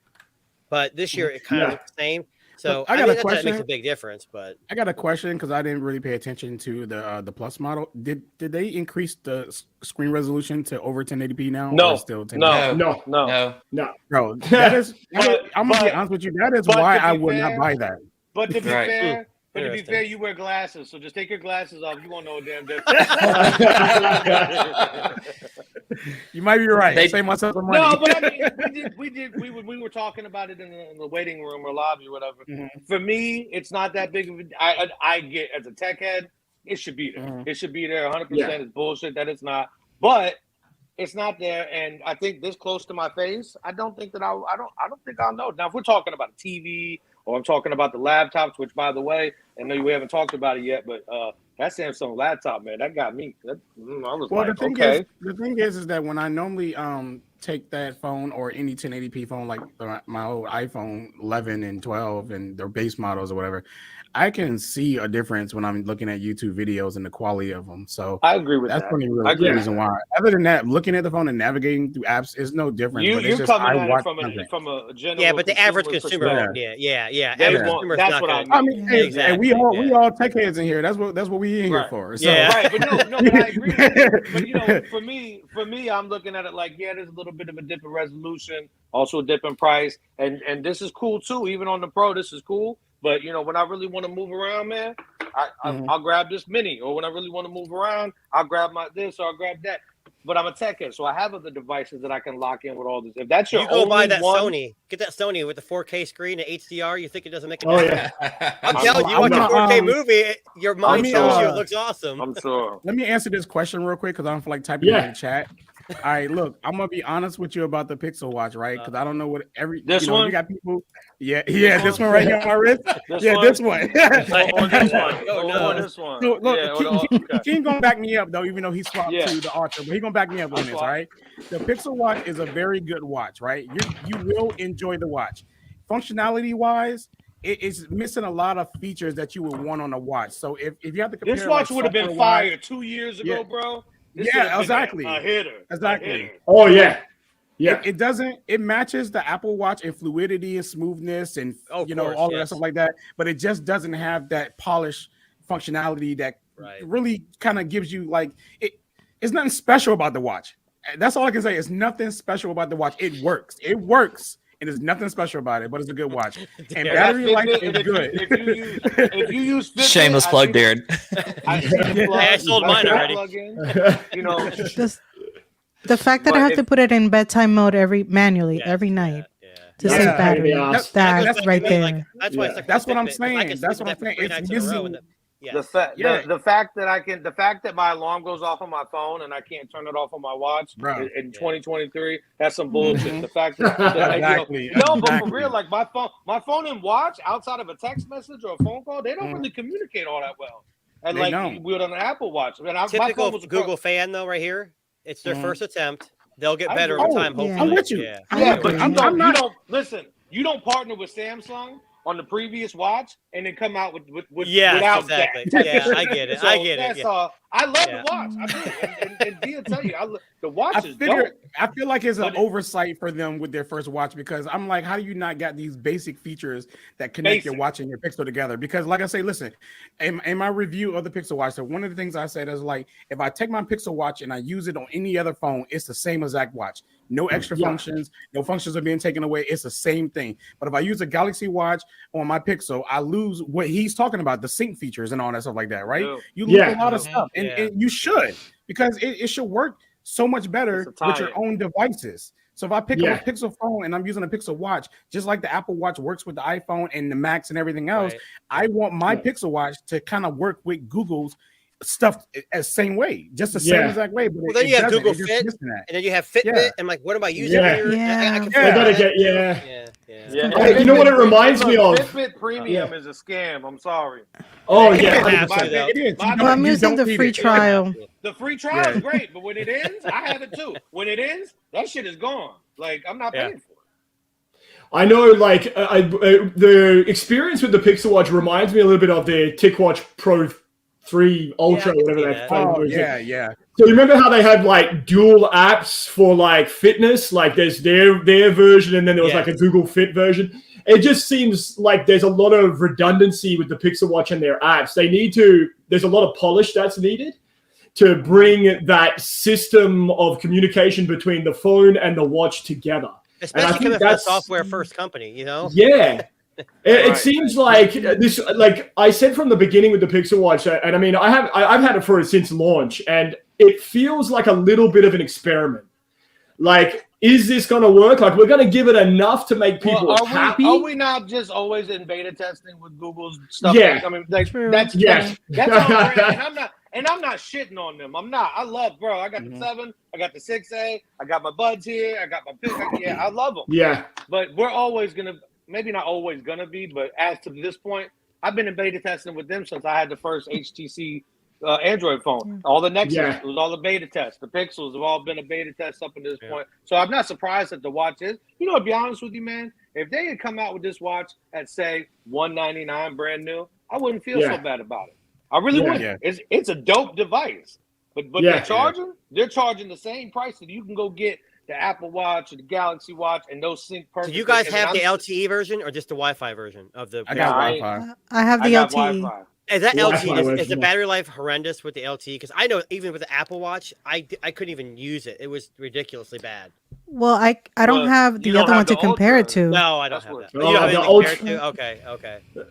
But this year it kind of looked the same. So I got a question. That makes a big difference. But I got a question because I didn't really pay attention to the Plus model. Did they increase the screen resolution to over 1080p now? No, or still 1080p? No. Bro, I'm gonna be honest with you. That is why I would not buy that. But to be fair. But to be fair, you wear glasses, so just take your glasses off. You won't know a damn difference. You might be right. Save myself some money. No, but I mean, we were talking about it in the waiting room or lobby or whatever. Mm-hmm. For me, it's not that big of a. I get as a tech head, it should be there. Mm-hmm. It should be there. 100%. It's bullshit that it's not, but it's not there. And I think this close to my face, I don't think that I don't think I'll know. Now, if we're talking about a TV. Or I'm talking about the laptops, which, by the way, I know we haven't talked about it yet, but that Samsung laptop, man, that got me. I was the thing is that when I normally take that phone or any 1080p phone, like my old iPhone 11 and 12 and their base models or whatever, I can see a difference when I'm looking at YouTube videos and the quality of them. So I agree with that. That's the reason why. Other than that, looking at the phone and navigating through apps is no different. You're coming at it from a general. But the average consumer, That's what I mean. Exactly. We all tech heads in here. That's what we in here for. So. Yeah, right. But but I agree. But for me, I'm looking at it like, there's a little bit of a dip in resolution, also a dip in price, and this is cool too. Even on the Pro, this is cool. But when I really want to move around, man, I'll grab this mini. Or when I really want to move around, I'll grab this or I'll grab that. But I'm a tech head, so I have other devices that I can lock in with all this. If that's your you go buy that Sony, get that Sony with the 4K screen, the HDR. You think it doesn't make a difference? I'm telling you, watch a 4K movie, your mind tells you it looks awesome. I'm sure. Let me answer this question real quick because I'm typing in the chat. All right, look, I'm gonna be honest with you about the Pixel Watch, right? Because I don't know what this one. You got people. Yeah, this one right here on my wrist. This one. Or this one. No. Or this one. So, look, King gonna back me up though, even though he swapped to the Ultra, but he gonna back me up on this, all right? The Pixel Watch is a very good watch, right? You will enjoy the watch. Functionality wise, it's missing a lot of features that you would want on a watch. So if you have to compare, this watch would have been fire 2 years ago, bro. Exactly. A hitter. Exactly. A hitter. Oh yeah. Yeah. It doesn't. It matches the Apple Watch in fluidity and smoothness and all of that stuff like that. But it just doesn't have that polished functionality that really kind of gives you like it's nothing special about the watch. That's all I can say. It's nothing special about the watch. It works. It works. And there's nothing special about it, but it's a good watch. And battery life is good. If you use Fitbit, shameless plug, Darren. I sold mine already. You know, the fact that I have to put it in bedtime mode every night to save battery. That's right there. That's what I'm saying. That's what I'm saying. It's missing. The fact that my alarm goes off on my phone and I can't turn it off on my watch in 2023, that's some bullshit. The fact that but for real, like my phone and watch outside of a text message or a phone call, they don't really communicate all that well. And like we would on an Apple Watch. Typical Google fan though, right here. It's their first attempt. They'll get better over time. Hopefully, I'm with you. But you don't listen. You don't partner with Samsung on the previous watch and then come out without exactly. that. Yeah, I get it. So that's all. I love the watch. I do. And Dia tell you, the watch is dope. I feel like it's an oversight for them with their first watch because I'm like, how do you not got these basic features that connect your watch and your Pixel together? Because like I say, listen, in my review of the Pixel Watch, so one of the things I said is like, if I take my Pixel Watch and I use it on any other phone, it's the same exact watch. No extra functions, no functions are being taken away. It's the same thing. But if I use a Galaxy Watch on my Pixel, I lose what he's talking about, the sync features and all that stuff like that, right? You lose a lot of stuff. And you should, because it should work so much better with your own devices. So if I pick up a Pixel phone and I'm using a Pixel Watch, just like the Apple Watch works with the iPhone and the Macs and everything else, I want my Pixel Watch to kind of work with Google's stuff as same way, just the same exact way. But then you have Google Fit, and then you have Fitbit, and like, what am I using here? I gotta get You know what it reminds me of? Fitbit Premium is a scam. I'm sorry. Oh yeah, it is. I'm using the free trial. The free trial is great, but when it ends, I have it too. When it ends, that shit is gone. Like I'm not paying for it. I know, like the experience with the Pixel Watch reminds me a little bit of the TicWatch Pro 3 Ultra, whatever that's called. So you remember how they had like dual apps for like fitness? Like there's their version, and then there was like a Google Fit version. It just seems like there's a lot of redundancy with the Pixel Watch and their apps. There's a lot of polish that's needed to bring that system of communication between the phone and the watch together. Especially coming from a software first company, you know? Yeah. It seems like this. Like I said from the beginning with the Pixel Watch, and I mean, I've had it since launch, and it feels like a little bit of an experiment. Like, is this going to work? Like, we're going to give it enough to make people happy. Are we not just always in beta testing with Google's stuff? Yeah, I mean, like that's and I'm not shitting on them. I'm not. I love, bro. I got the 7, I got the 6A, I got my buds here, I got my pick. I love them. Yeah, but we're always gonna. Maybe not always going to be, but as to this point, I've been in beta testing with them since I had the first HTC Android phone. All the Nexus, it was all the beta tests. The Pixels have all been a beta test up until this point. So I'm not surprised that the watch is. You know, to be honest with you, man, if they had come out with this watch at, say, $199 brand new, I wouldn't feel so bad about it. I really wouldn't. Yeah. It's a dope device. But they're charging the same price that you can go get the Apple Watch or the Galaxy Watch, and those sync perfectly. Do you guys have the LTE version or just the Wi-Fi version of the? I got Wi-Fi. I have the LTE. Wi-Fi. Is that LTE? Is the battery life horrendous with the LTE? Because I know even with the Apple Watch, I couldn't even use it. It was ridiculously bad. Well, I don't have the other one to compare it to. No, I don't have that. You don't have the Ultra. Okay.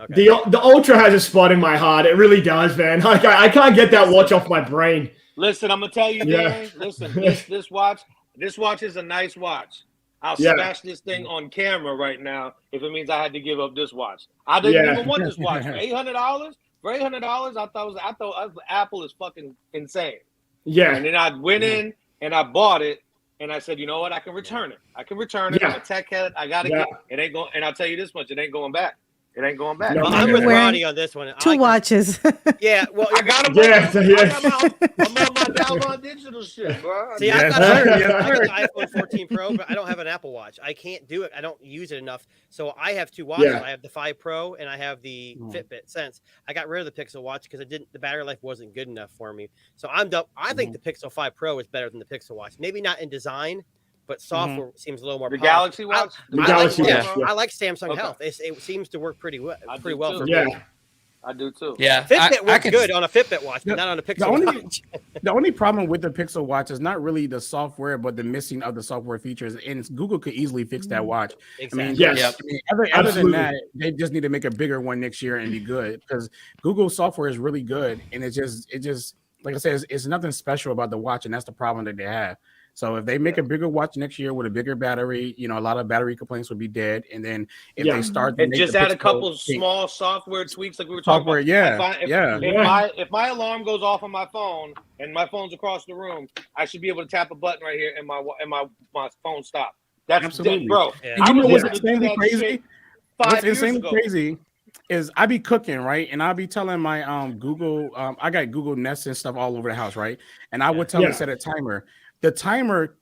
The Ultra has a spot in my heart. It really does, man. I can't get that watch off my brain. Listen, I'm gonna tell you, Dan. Listen, this watch. This watch is a nice watch. I'll smash this thing on camera right now if it means I had to give up this watch. I didn't even want this watch for $800. For $800, I thought Apple is fucking insane. Yeah. And then I went in and I bought it, and I said, you know what? I can return it. I'm a tech head. I gotta get it. Ain't going. And I'll tell you this much: it ain't going back. It ain't going back. No, I'm with Ronnie on this one. Two watches. Yeah, well, I got them. I'm on my Dalvon digital shit, bro. See, I got an iPhone 14 Pro, but I don't have an Apple Watch. I can't do it. I don't use it enough. So I have two watches. I have the 5 Pro and I have the Fitbit Sense. I got rid of the Pixel Watch because the battery life wasn't good enough for me. So I'm done. I think the Pixel 5 Pro is better than the Pixel Watch. Maybe not in design, but software seems a little more. The Galaxy Watch. I like Samsung Health. It seems to work pretty well for me. I do too. Yeah, Fitbit works good on a Fitbit watch, but not on a Pixel watch. The only problem with the Pixel watch is not really the software, but the missing of the software features. And Google could easily fix that watch. Exactly. Other than that, they just need to make a bigger one next year and be good, because Google software is really good, and it just like I said, it's nothing special about the watch, and that's the problem that they have. So if they make a bigger watch next year with a bigger battery, a lot of battery complaints would be dead. And then if they start to and just add a couple small software tweaks like we were talking about. If my alarm goes off on my phone and my phone's across the room, I should be able to tap a button right here and my phone stop. That's absolutely, bro. And you know what's insanely crazy? What's insanely crazy is I be cooking, right? And I'll be telling my Google, I got Google Nest and stuff all over the house, right? And I would tell them to set a timer. The timer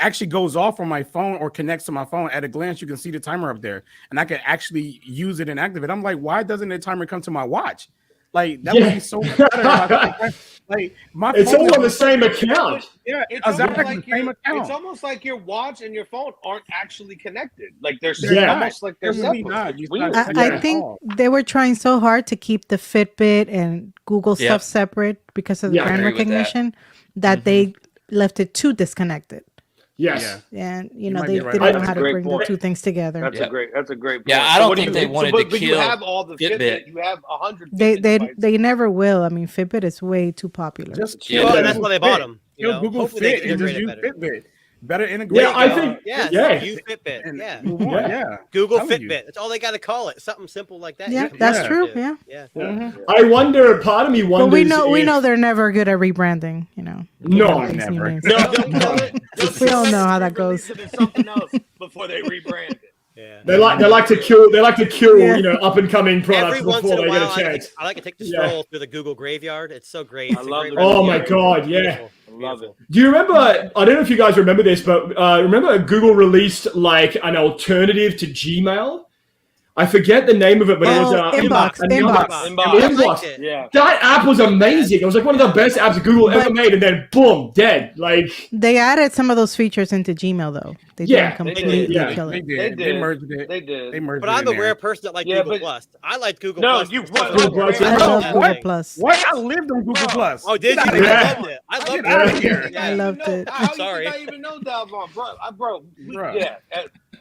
actually goes off on my phone or connects to my phone. At a glance, you can see the timer up there, and I can actually use it and activate. I'm like, why doesn't the timer come to my watch? Like, that would be so much better. Like, it's all on the same account. Yeah, it's exactly the same account. It's almost like your watch and your phone aren't actually connected. Like they're almost like they're separate. I think they were trying so hard to keep the Fitbit and Google stuff separate because of the brand recognition that they left it too disconnected. Yes. And they didn't know how to bring the two things together. That's a great point. Yeah, I don't think they wanted to kill. You have all the Fitbit. You have 100. They never will. I mean, Fitbit is way too popular. That's why they bought them. Google Fit and just use Fitbit. Better integrate. Yeah, I think. Use Fitbit. Google Fitbit. That's all they got to call it. Something simple like that. Yeah, that's true. Yeah. I wonder. Part of me wonders. But we know they're never good at rebranding. No, never. We all know how that goes. Something else before they rebrand it. Yeah. They like to kill up and coming products before they get a chance. I like to take the stroll through the Google graveyard. It's so great. I love it. Oh my god, yeah. I love it. Do you remember? I don't know if you guys remember this, but remember Google released like an alternative to Gmail? I forget the name of it, but it was Inbox. Yeah, that app was amazing. It was like one of the best apps Google ever made, and then boom, dead. Like they added some of those features into Gmail, though. They didn't completely kill it. They merged it. They did. But I'm a rare person that liked Google Plus. I liked Google Plus. You Google Plus. What? I lived on Google Plus. Oh, did you? I loved it. I loved it. I loved it. Sorry. I even know Dalvon, bro. Yeah.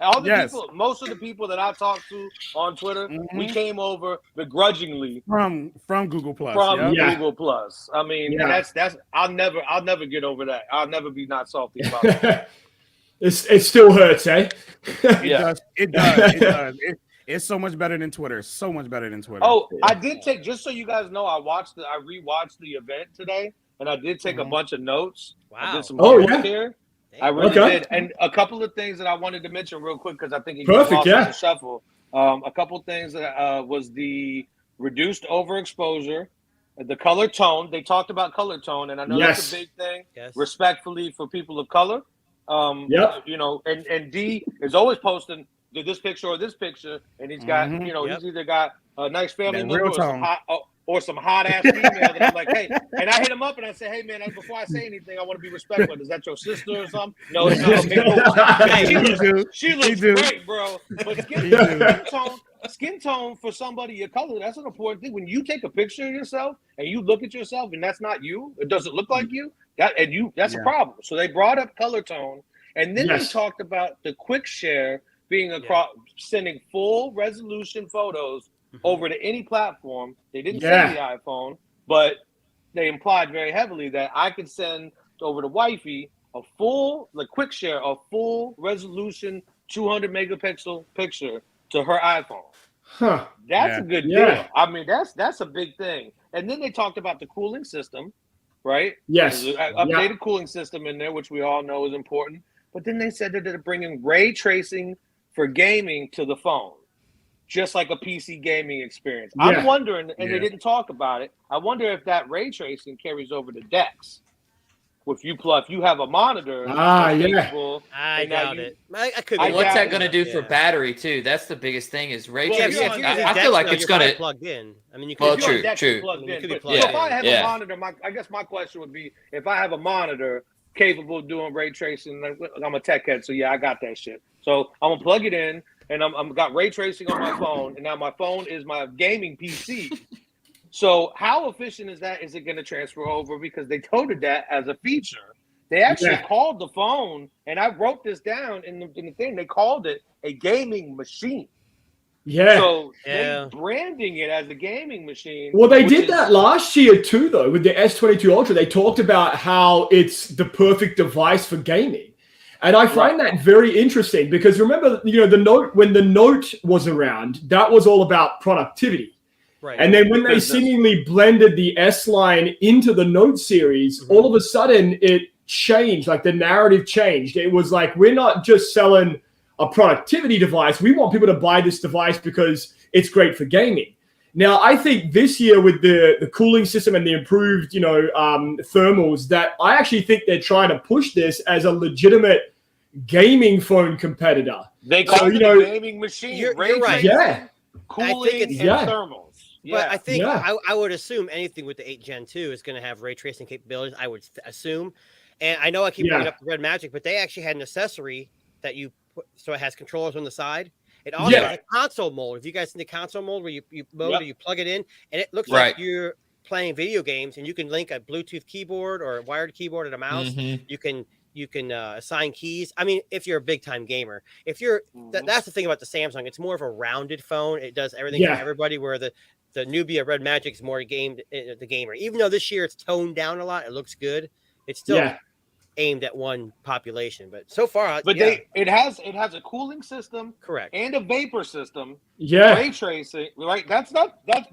All the people, most of the people that I talked to on Twitter, we came over begrudgingly from Google Plus. Google Plus. I mean, that's I'll never get over that. I'll never be not salty about it. It still hurts, eh? It does. It's so much better than Twitter. So much better than Twitter. Oh, I did take, just so you guys know, I rewatched the event today, and I did take a bunch of notes. Wow. I did some homework here. I really did. And a couple of things that I wanted to mention real quick, because I think it gets lost in the shuffle. A couple of things that was the reduced overexposure, the color tone. They talked about color tone, and I know that's a big thing, respectfully, for people of color. And D is always posting this picture or this picture, and he's got, he's either got a nice family member or some hot ass female that I'm like, hey, and I hit him up and I say, hey man, before I say anything, I want to be respectful. Is that your sister or something? No, it's not. Okay, she looks great, bro. But skin tone for somebody your color, that's an important thing. When you take a picture of yourself and you look at yourself and that's not you, it doesn't look like you, that's a problem. So they brought up color tone, and then they talked about the quick share being across, sending full resolution photos over to any platform. They didn't say the iPhone, but they implied very heavily that I could send over to wifey a full resolution 200 megapixel picture to her iPhone. That's a good deal. I mean, that's a big thing. And then they talked about the cooling system, right? Yes. There's an updated cooling system in there, which we all know is important. But then they said that they're bringing ray tracing for gaming to the phone, just like a PC gaming experience. Yeah. I'm wondering, and they didn't talk about it, I wonder if that ray tracing carries over to DeX. If you have a monitor, capable, I doubt it. I could. What's that going to do for battery too? That's the biggest thing is ray tracing. I feel like it's going to plug in. I mean, you could. True. Plugged in. So if I have a monitor, I guess my question would be, if I have a monitor capable of doing ray tracing, I'm a tech head, so I got that shit. So I'm gonna plug it in, and I'm got ray tracing on my phone, and now my phone is my gaming PC. So how efficient is that? Is it going to transfer over? Because they touted that as a feature. They actually called the phone, and I wrote this down in the thing. They called it a gaming machine. Yeah. So they're branding it as a gaming machine. Well, they did that last year too, though, with the S22 Ultra. They talked about how it's the perfect device for gaming. And I find that very interesting because remember, the Note, when the Note was around, that was all about productivity. Right. And then when they seemingly blended the S line into the Note series, all of a sudden it changed, like the narrative changed. It was like, we're not just selling a productivity device. We want people to buy this device because it's great for gaming. Now, I think this year with the cooling system and the improved, thermals, that I actually think they're trying to push this as a legitimate gaming phone competitor. They call it a gaming machine. You're right. Yeah. Cooling and thermals. But I think I would assume anything with the 8 Gen 2 is going to have ray tracing capabilities. I would assume, and I know I keep bringing up the Red Magic, but they actually had an accessory that you put, so it has controllers on the side. It also has a console mode. If you guys see the console mode where you mode or you plug it in, and it looks like you're playing video games, and you can link a Bluetooth keyboard or a wired keyboard and a mouse. You can assign keys. I mean, if you're a big time gamer, if you're that's the thing about the Samsung. It's more of a rounded phone. It does everything for everybody. Where the newbie of Red Magic is more the gamer. Even though this year it's toned down a lot, it looks good. It's still aimed at one population, but so far, it has a cooling system, correct, and a vapor system. Ray tracing, right? That's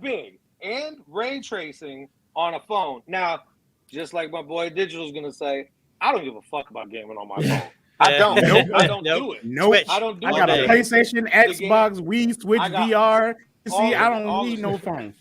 big, and ray tracing on a phone. Now, just like my boy Digital's gonna say, I don't give a fuck about gaming on my phone. I don't. I don't do it. Nope. I don't do it. I got a PlayStation, Xbox, Wii, Switch, VR. See, I don't need no phone.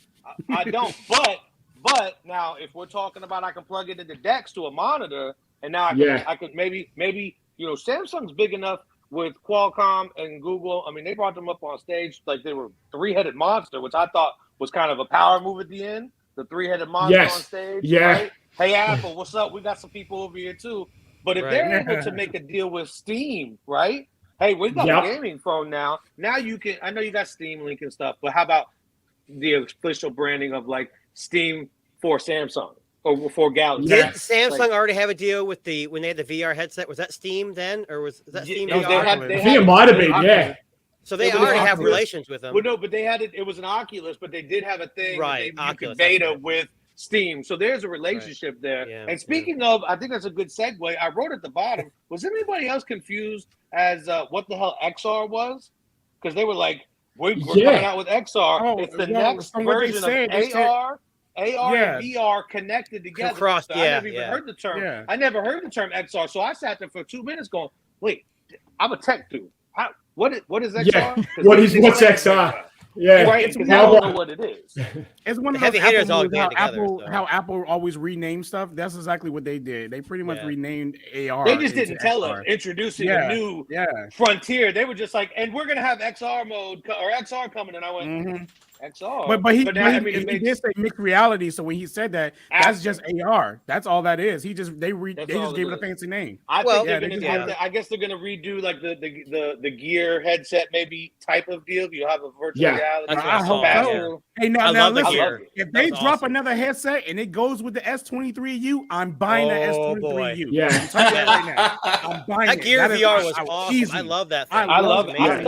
I don't. But now, if we're talking about, I can plug it into DeX to a monitor, and now I could maybe Samsung's big enough with Qualcomm and Google. I mean, they brought them up on stage like they were three-headed monster, which I thought was kind of a power move at the end. The three-headed monster on stage. Yeah. Right? Hey, Apple, what's up? We got some people over here too. But if they're able to make a deal with Steam, right? Hey, we got a gaming phone now. Now you can. I know you got Steam Link and stuff, but how about the official branding of like Steam for Samsung or for Galaxy? Did Samsung already have a deal with when they had the VR headset? Was that Steam then, or was that Steam? No, I think it might have been. So they already have relations with them. Well, no, but they had it. It was an Oculus, but they did have a thing. Right, you could beta with Steam. So there's a relationship there. Yeah, and speaking of, I think that's a good segue. I wrote at the bottom, was anybody else confused as what the hell XR was? Because they were like, we're coming out with XR. It's the next version of AR and VR connected together. I never even heard the term. Yeah. I never heard the term XR. So I sat there for 2 minutes going, wait, I'm a tech dude. What is XR? Yeah. What's XR? Yeah, right. Because I don't know what it is. It's one of those how Apple always renames stuff. That's exactly what they did. They pretty much renamed AR. They just didn't tell us introducing a new frontier. They were just like, and we're gonna have XR mode or XR coming. And I went XR. But he did say mixed reality. So when he said that, that's just AR. That's all that is. They just gave it a fancy name. I guess they're gonna redo like the gear headset maybe type of deal. You have a virtual reality. I hope so. Hey, now listen. If they drop another headset and it goes with the S23U, I'm buying the S23U. Yeah, I'm telling you right now. I'm buying that Gear VR was awesome. Easy. I love that thing. I love it. I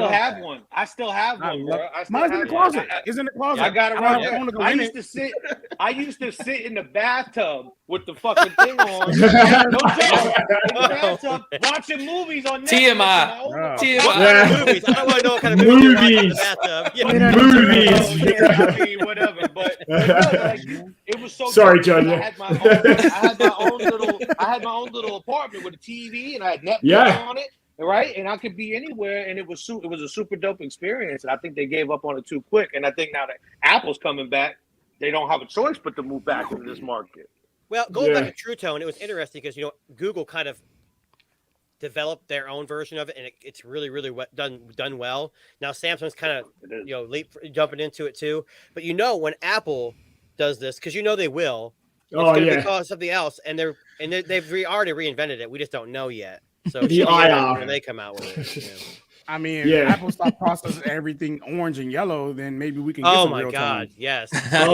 still have one. Bro. Mine's in the closet. It's in the closet. I got it right there. I used to sit in the bathtub with the fucking thing on. In the bathtub watching movies on Netflix. TMI. Movies. I don't want to know what kind of movies. Movies. Whatever. But it was so sorry, dope. John. I had my own little apartment with a TV, and I had Netflix on it. Right, and I could be anywhere, and it was a super dope experience. And I think they gave up on it too quick. And I think now that Apple's coming back, they don't have a choice but to move back into this market. Well, going back to True Tone, it was interesting because Google kind of developed their own version of it, and it's really, really done well. Now Samsung's kind of jumping into it too. But when Apple does this, because they will, it's going to be called something else, and they've already reinvented it. We just don't know yet. So the IR when they come out with it. I mean, if Apple stop processing everything orange and yellow, then maybe we can get some real time. Yes. Hey,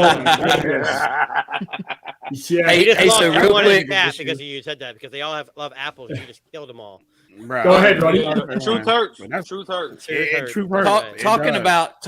so real quick, because you said that, because they all love apples, you just killed them all. Right. Go ahead, Roddy. Truth hurts. Truth hurts. Talking about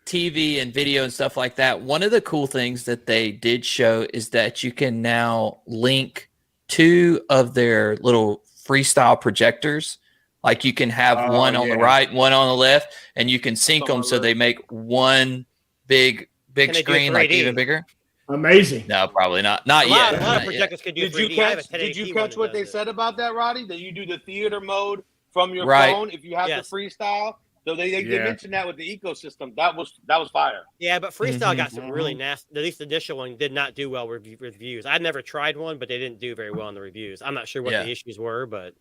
TV and video and stuff like that. One of the cool things that they did show is that you can now link 2 of their little freestyle projectors. Like you can have one on the right, one on the left, and you can sync them so they make one big screen, like even bigger. Amazing. No, probably not. Not yet. A lot of projectors can do 3D. Did you catch what they said about that, Roddy? That you do the theater mode from your phone if you have the freestyle. So they mentioned that with the ecosystem. That was fire. Yeah, but freestyle got some really nasty. At least the initial one did not do well with reviews. I'd never tried one, but they didn't do very well in the reviews. I'm not sure what the issues were, but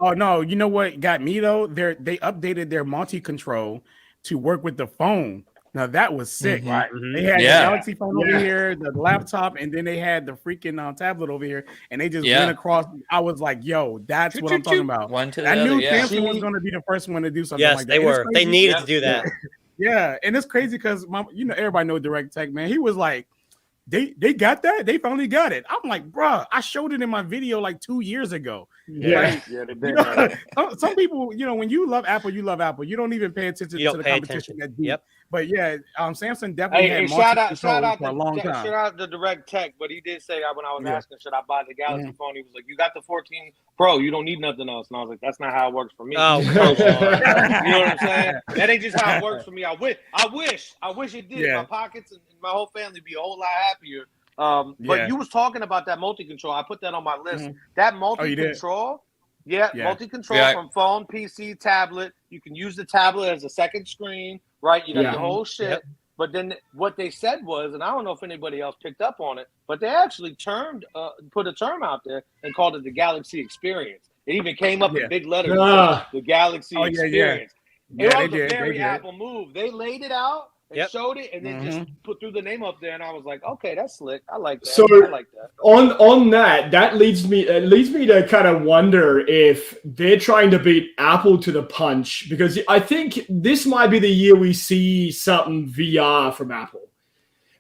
Oh no, you know what got me though? They updated their multi-control to work with the phone. Now that was sick, right? They had the Galaxy phone over here, the laptop, and then they had the freaking tablet over here, and they just went across. I was like, "Yo, that's what I'm talking about." One to the I knew other, Samsung was going to be the first one to do something like that. Yes, they were. They needed to do that. Yeah, and it's crazy because everybody knows Direct Tech, man. He was like, They got that. They finally got it. I'm like, bruh, I showed it in my video like 2 years ago. Yeah, they did. Some people, when you love Apple, you love Apple. You don't even pay attention to the competition that deep. Yep. But Samsung definitely had shout out for a long time. Shout out to Direct Tech, but he did say that when I was asking, should I buy the Galaxy phone? He was like, you got the 14 Pro, you don't need nothing else. And I was like, that's not how it works for me. Oh, you know what I'm saying? That ain't just how it works for me. I wish it did. Yeah. My pockets and my whole family would be a whole lot happier. But you was talking about that multi-control. I put that on my list. That multi-control, multi-control from phone, PC, tablet. You can use the tablet as a second screen, right? You got the whole shit. Yep. But then what they said was, and I don't know if anybody else picked up on it, but they actually put a term out there and called it the Galaxy Experience. It even came up in big letters, the Galaxy Experience. It was a very Apple move. They laid it out and showed it, and then just threw the name up there, and I was like, okay, that's slick. I like that. So I like that. On that leads me to kind of wonder if they're trying to beat Apple to the punch, because I think this might be the year we see something VR from Apple.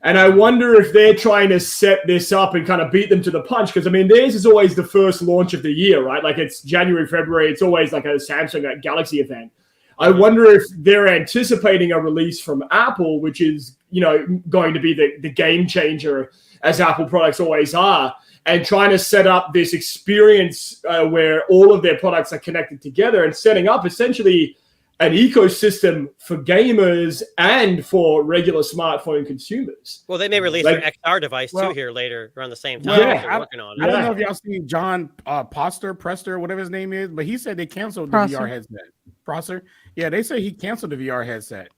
And I wonder if they're trying to set this up and kind of beat them to the punch, because I mean, theirs is always the first launch of the year, right? Like it's January, February. It's always like a Samsung Galaxy event. I wonder if they're anticipating a release from Apple, which is, going to be the game changer, as Apple products always are, and trying to set up this experience where all of their products are connected together and setting up essentially an ecosystem for gamers and for regular smartphone consumers. Well, they may release their XR device too here later around the same time. They're working on it. I don't know if y'all seen John Prester, whatever his name is, but he said they canceled the VR headset. Prosser? Yeah, they say he canceled the VR headset.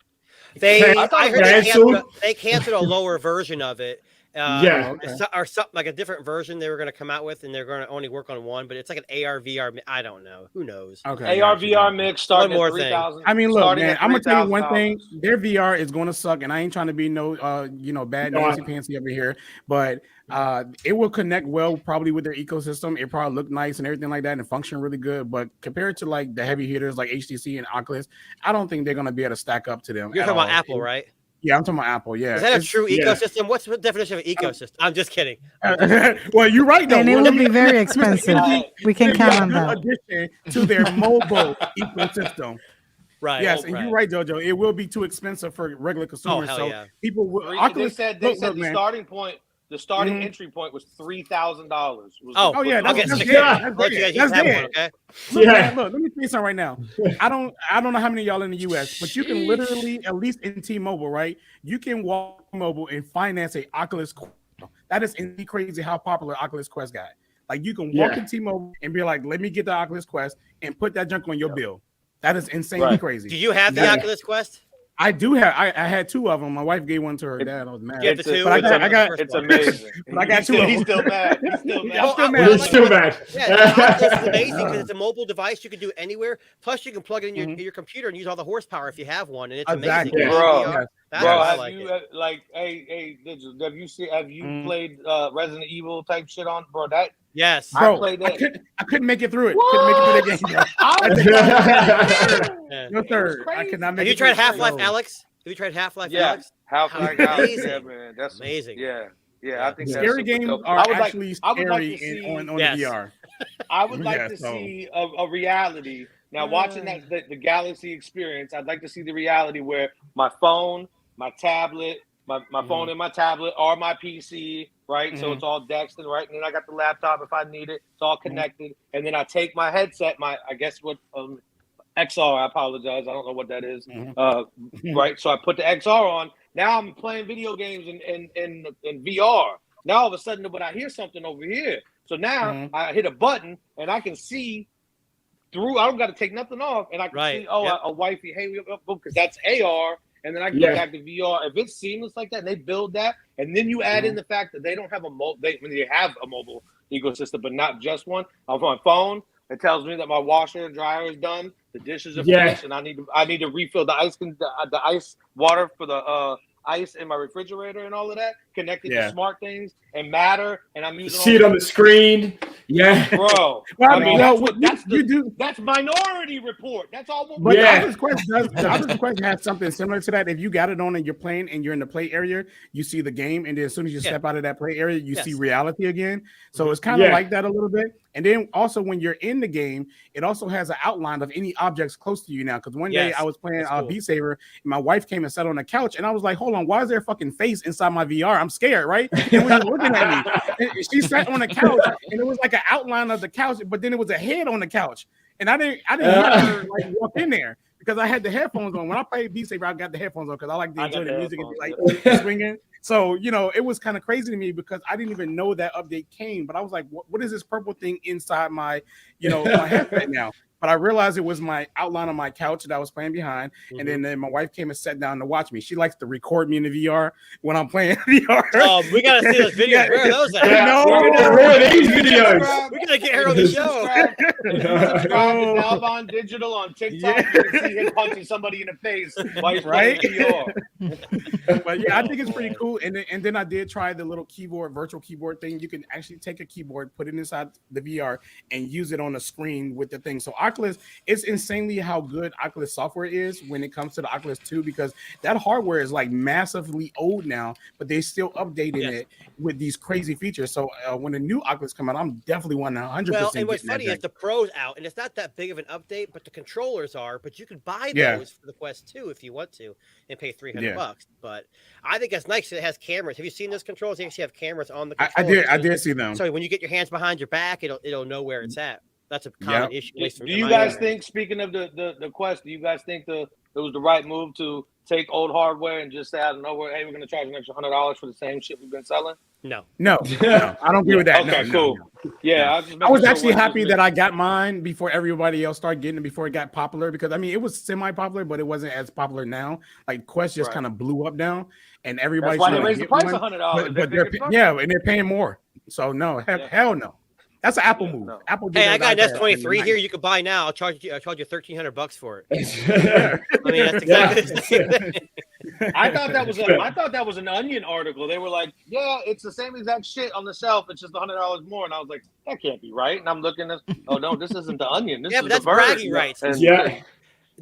I heard they canceled a lower version of it. Or something like a different version they were going to come out with, and they're going to only work on one, but it's like an AR VR. I don't know. Who knows? Okay. AR VR mix starting at 3,000. I mean, look, man, I'm gonna tell you one thing: their VR is going to suck, and I ain't trying to be bad Nancy Pantsy over here, but it will connect well probably with their ecosystem. It probably look nice and everything like that, and function really good. But compared to like the heavy hitters like HTC and Oculus, I don't think they're going to be able to stack up to them. You're talking about Apple, right? Yeah, I'm talking about Apple. Yeah, is that a true ecosystem? What's the definition of ecosystem? I'm just kidding. Well, you're right though. And it will be very expensive. We can count on that. Addition to their mobile ecosystem. Right. Yes, and you're right, Jojo. It will be too expensive for regular consumers. People will. They said the starting point The starting entry point was $3,000. Oh yeah, that's okay. Look, let me tell you something right now. I don't know how many of y'all in the US, but you can literally, at least in T-Mobile, right? You can walk mobile and finance a Oculus Quest. That is crazy how popular Oculus Quest got. Like you can walk in T-Mobile and be like, let me get the Oculus Quest and put that junk on your bill. That is insanely crazy. Do you have the Oculus Quest? I do have. I had 2 of them. My wife gave one to her dad. I was mad. It's amazing. But I got 2 of them. He's still mad. He's still mad. He's still mad. Yeah, it's amazing because it's a mobile device you can do anywhere. Plus, you can plug it in your computer and use all the horsepower if you have one, and it's amazing. Bro, Hey, have you played Resident Evil type shit on, bro? Yes, bro. I couldn't make it through it. Couldn't make it through the game. No, sir. I could not make it. Have you tried Half-Life, Alex? Have you tried Half-Life, Alex? Half-Life, amazing, man. That's amazing. Yeah. I think scary games are actually scary on the VR. I would like to see a reality. Now, watching the Galaxy experience, I'd like to see the reality where my phone, my tablet, my phone and my tablet are my PC, right? So it's all dexed and right. And then I got the laptop if I need it. It's all connected. And then I take my headset, I guess what XR, I apologize. I don't know what that is. Right. So I put the XR on. Now I'm playing video games in VR. Now all of a sudden, but I hear something over here. So now I hit a button and I can see through. I don't got to take nothing off, and I can see a wifey, hey, because that's AR, and then I can go back to VR. If it's seamless like that, and they build that, and then you add in the fact that they don't have they have a mobile ecosystem, but not just one. On my phone, it tells me that my washer and dryer is done, the dishes are finished, and I need to refill the ice water for the ice in my refrigerator and all of that, connected to smart things and Matter, and I'm using see it on the screen. Yeah, bro. Well, that's Minority Report. That's all. But the Oculus Quest has something similar to that. If you got it on and you're playing and you're in the play area, you see the game, and then as soon as you step out of that play area, you see reality again. So it's kind of like that a little bit. And then also when you're in the game, it also has an outline of any objects close to you now. Because one day I was playing Beat Saber, and my wife came and sat on the couch, and I was like, "Hold on, why is there a fucking face inside my VR? I'm scared, right?" And when she was looking at me, and she sat on the couch, and it was like an outline of the couch, but then it was a head on the couch, and I didn't hear her like walk in there because I had the headphones on. When I played Beat Saber, I got the headphones on because I like to enjoy the music and like swinging. So, it was kind of crazy to me because I didn't even know that update came, but I was like, what is this purple thing inside my, my headset now? But I realized it was my outline on my couch that I was playing behind. And then my wife came and sat down to watch me. She likes to record me in the VR when I'm playing VR. Oh, we got to see those videos. Where are those at? Where are these videos? We got to get her on the show. Subscribe to Dalvon Digital on TikTok. You can see him punching somebody in the face while he's playing VR. But yeah, I think it's pretty cool. And then I did try the little virtual keyboard thing. You can actually take a keyboard, put it inside the VR, and use it on the screen with the thing. So Oculus, it's insanely how good Oculus software is when it comes to the Oculus 2, because that hardware is like massively old now, but they still updating it with these crazy features. So when the new Oculus come out, I'm definitely 100%. Well, and what's funny is the Pro's out, and it's not that big of an update, but the controllers are. But you could buy those for the Quest 2 if you want to, and pay $300. But I think that's nice. It has cameras. Have you seen those controls? They actually have cameras on the controllers. I did see them. So when you get your hands behind your back, it'll know where it's at. That's a common issue. Do you guys think, speaking of the Quest, do you guys think it was the right move to take old hardware and just say out of nowhere, hey, we're going to charge an extra $100 for the same shit we've been selling? No, I don't agree with that. Okay, cool. Yeah, I was actually happy that I got mine before everybody else started getting it, before it got popular, because I mean it was semi-popular, but it wasn't as popular now. Like Quest just kind of blew up now, and everybody's why they raised the price $100. But and they're paying more. So no, hell no. That's an Apple move. No. Apple. Hey, I got an S23 here. You can buy now. I'll charge you $1,300 for it. I mean, that's exactly the same thing. I thought that was an Onion article. They were like, "Yeah, it's the same exact shit on the shelf. It's just $100 more." And I was like, "That can't be right." And I'm looking at, oh no, this isn't the Onion. This is but that's the bragging rights. Yeah.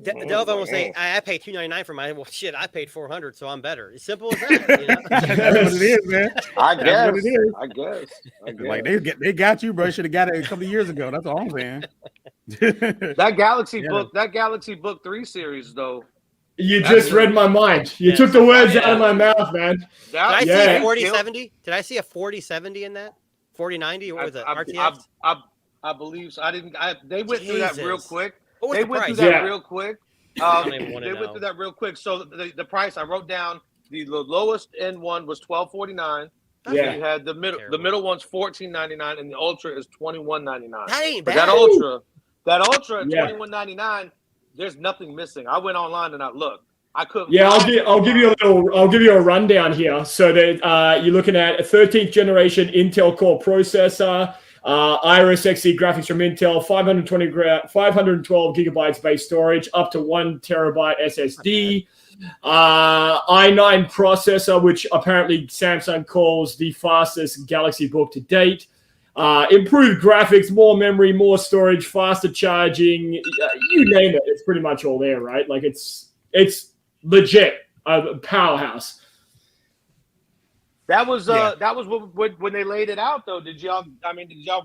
Delvin will say, "I paid $299 for mine." Well, shit, I paid $400, so I'm better. It's simple as that. That's what it is, man. I guess. Like they got you, bro. Should have got it a couple of years ago. That's all I'm saying. That Galaxy Book 3 series though, You just read my mind. You took the words out of my mouth, man. Did I see a 4070? Did I see a 4070 in that? 4090? What was it? RTX? I believe so. They went through that real quick. What was they the went price? through that real quick. They went through that real quick. So the price I wrote down, the lowest end one was $1249. Yeah. You had the middle one's $14.99, and the Ultra is $21.99. That ain't bad. That Ultra at $21.99, there's nothing missing. I went online and I looked. I couldn't. Yeah, I'll give you a rundown here. So that you're looking at a 13th generation Intel Core processor, Iris Xe graphics from Intel, 512 gigabytes base storage, up to 1 terabyte SSD, i9 processor, which apparently Samsung calls the fastest Galaxy Book to date. Improved graphics, more memory, more storage, faster charging, you name it. It's pretty much all there, right? Like it's legit a powerhouse. That was when they laid it out, though. Did y'all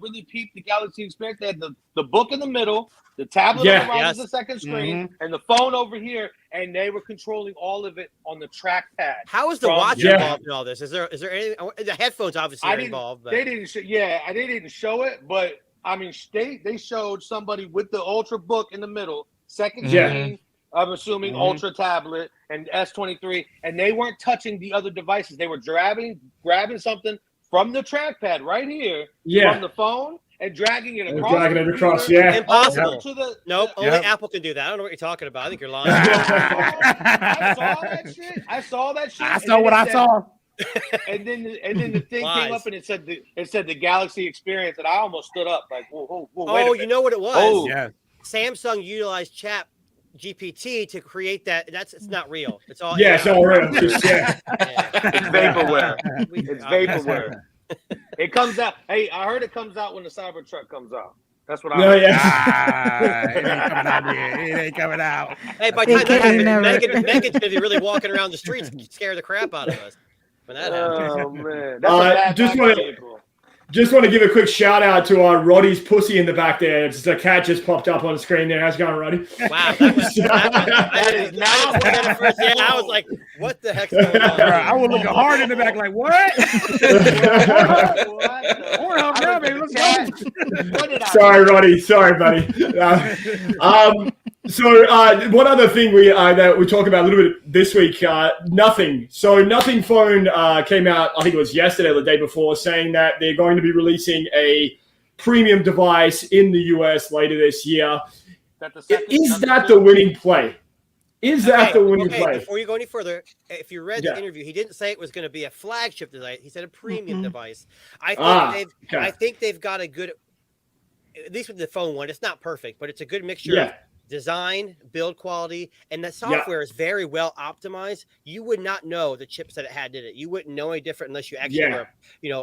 really peep the Galaxy experience? They had the book in the middle, the tablet on the right as the second screen, and the phone over here, and they were controlling all of it on the trackpad. How is the watch involved in all this? Is there anything? The headphones obviously are involved. But... They didn't show it, but I mean, they showed somebody with the Ultra book in the middle, second screen. I'm assuming Ultra tablet and S23, and they weren't touching the other devices. They were grabbing something from the trackpad right here from the phone and dragging it across. Impossible. Nope, only Apple can do that. I don't know what you're talking about. I think you're lying. I saw that shit. I saw what I saw. And then the thing came up and it said the Galaxy experience, and I almost stood up like, whoa, wait a minute. You know what it was? Oh. Yeah. Samsung utilized Chat GPT to create that. It's not real. It's all it's all real. It's vaporware. It's vaporware. It comes out. Hey, I heard it comes out when the Cybertruck comes out. That's what I heard. It ain't coming out yet. It ain't coming out. Hey, by the time that happens, Megan's gonna be really walking around the streets and scare the crap out of us when that happens. Oh man, that's Just want to give a quick shout out to Roddy's pussy in the back there. It's a cat just popped up on the screen there. How's it going, Roddy? Wow, I was like, what the heck's going on? I was looking hard in the back, like, what? Sorry, Roddy. Sorry, buddy. So one other thing that we talk about a little bit this week, Nothing. So Nothing Phone came out, I think it was yesterday or the day before, saying that they're going to be releasing a premium device in the US later this year. Is that the winning play? Is that the winning play? Before you go any further, if you read the interview, he didn't say it was going to be a flagship device. He said a premium device. I think they've got a good, at least with the phone one, it's not perfect, but it's a good mixture of design, build quality, and the software is very well optimized. You would not know the chips that it had in it. You wouldn't know any different unless you actually were,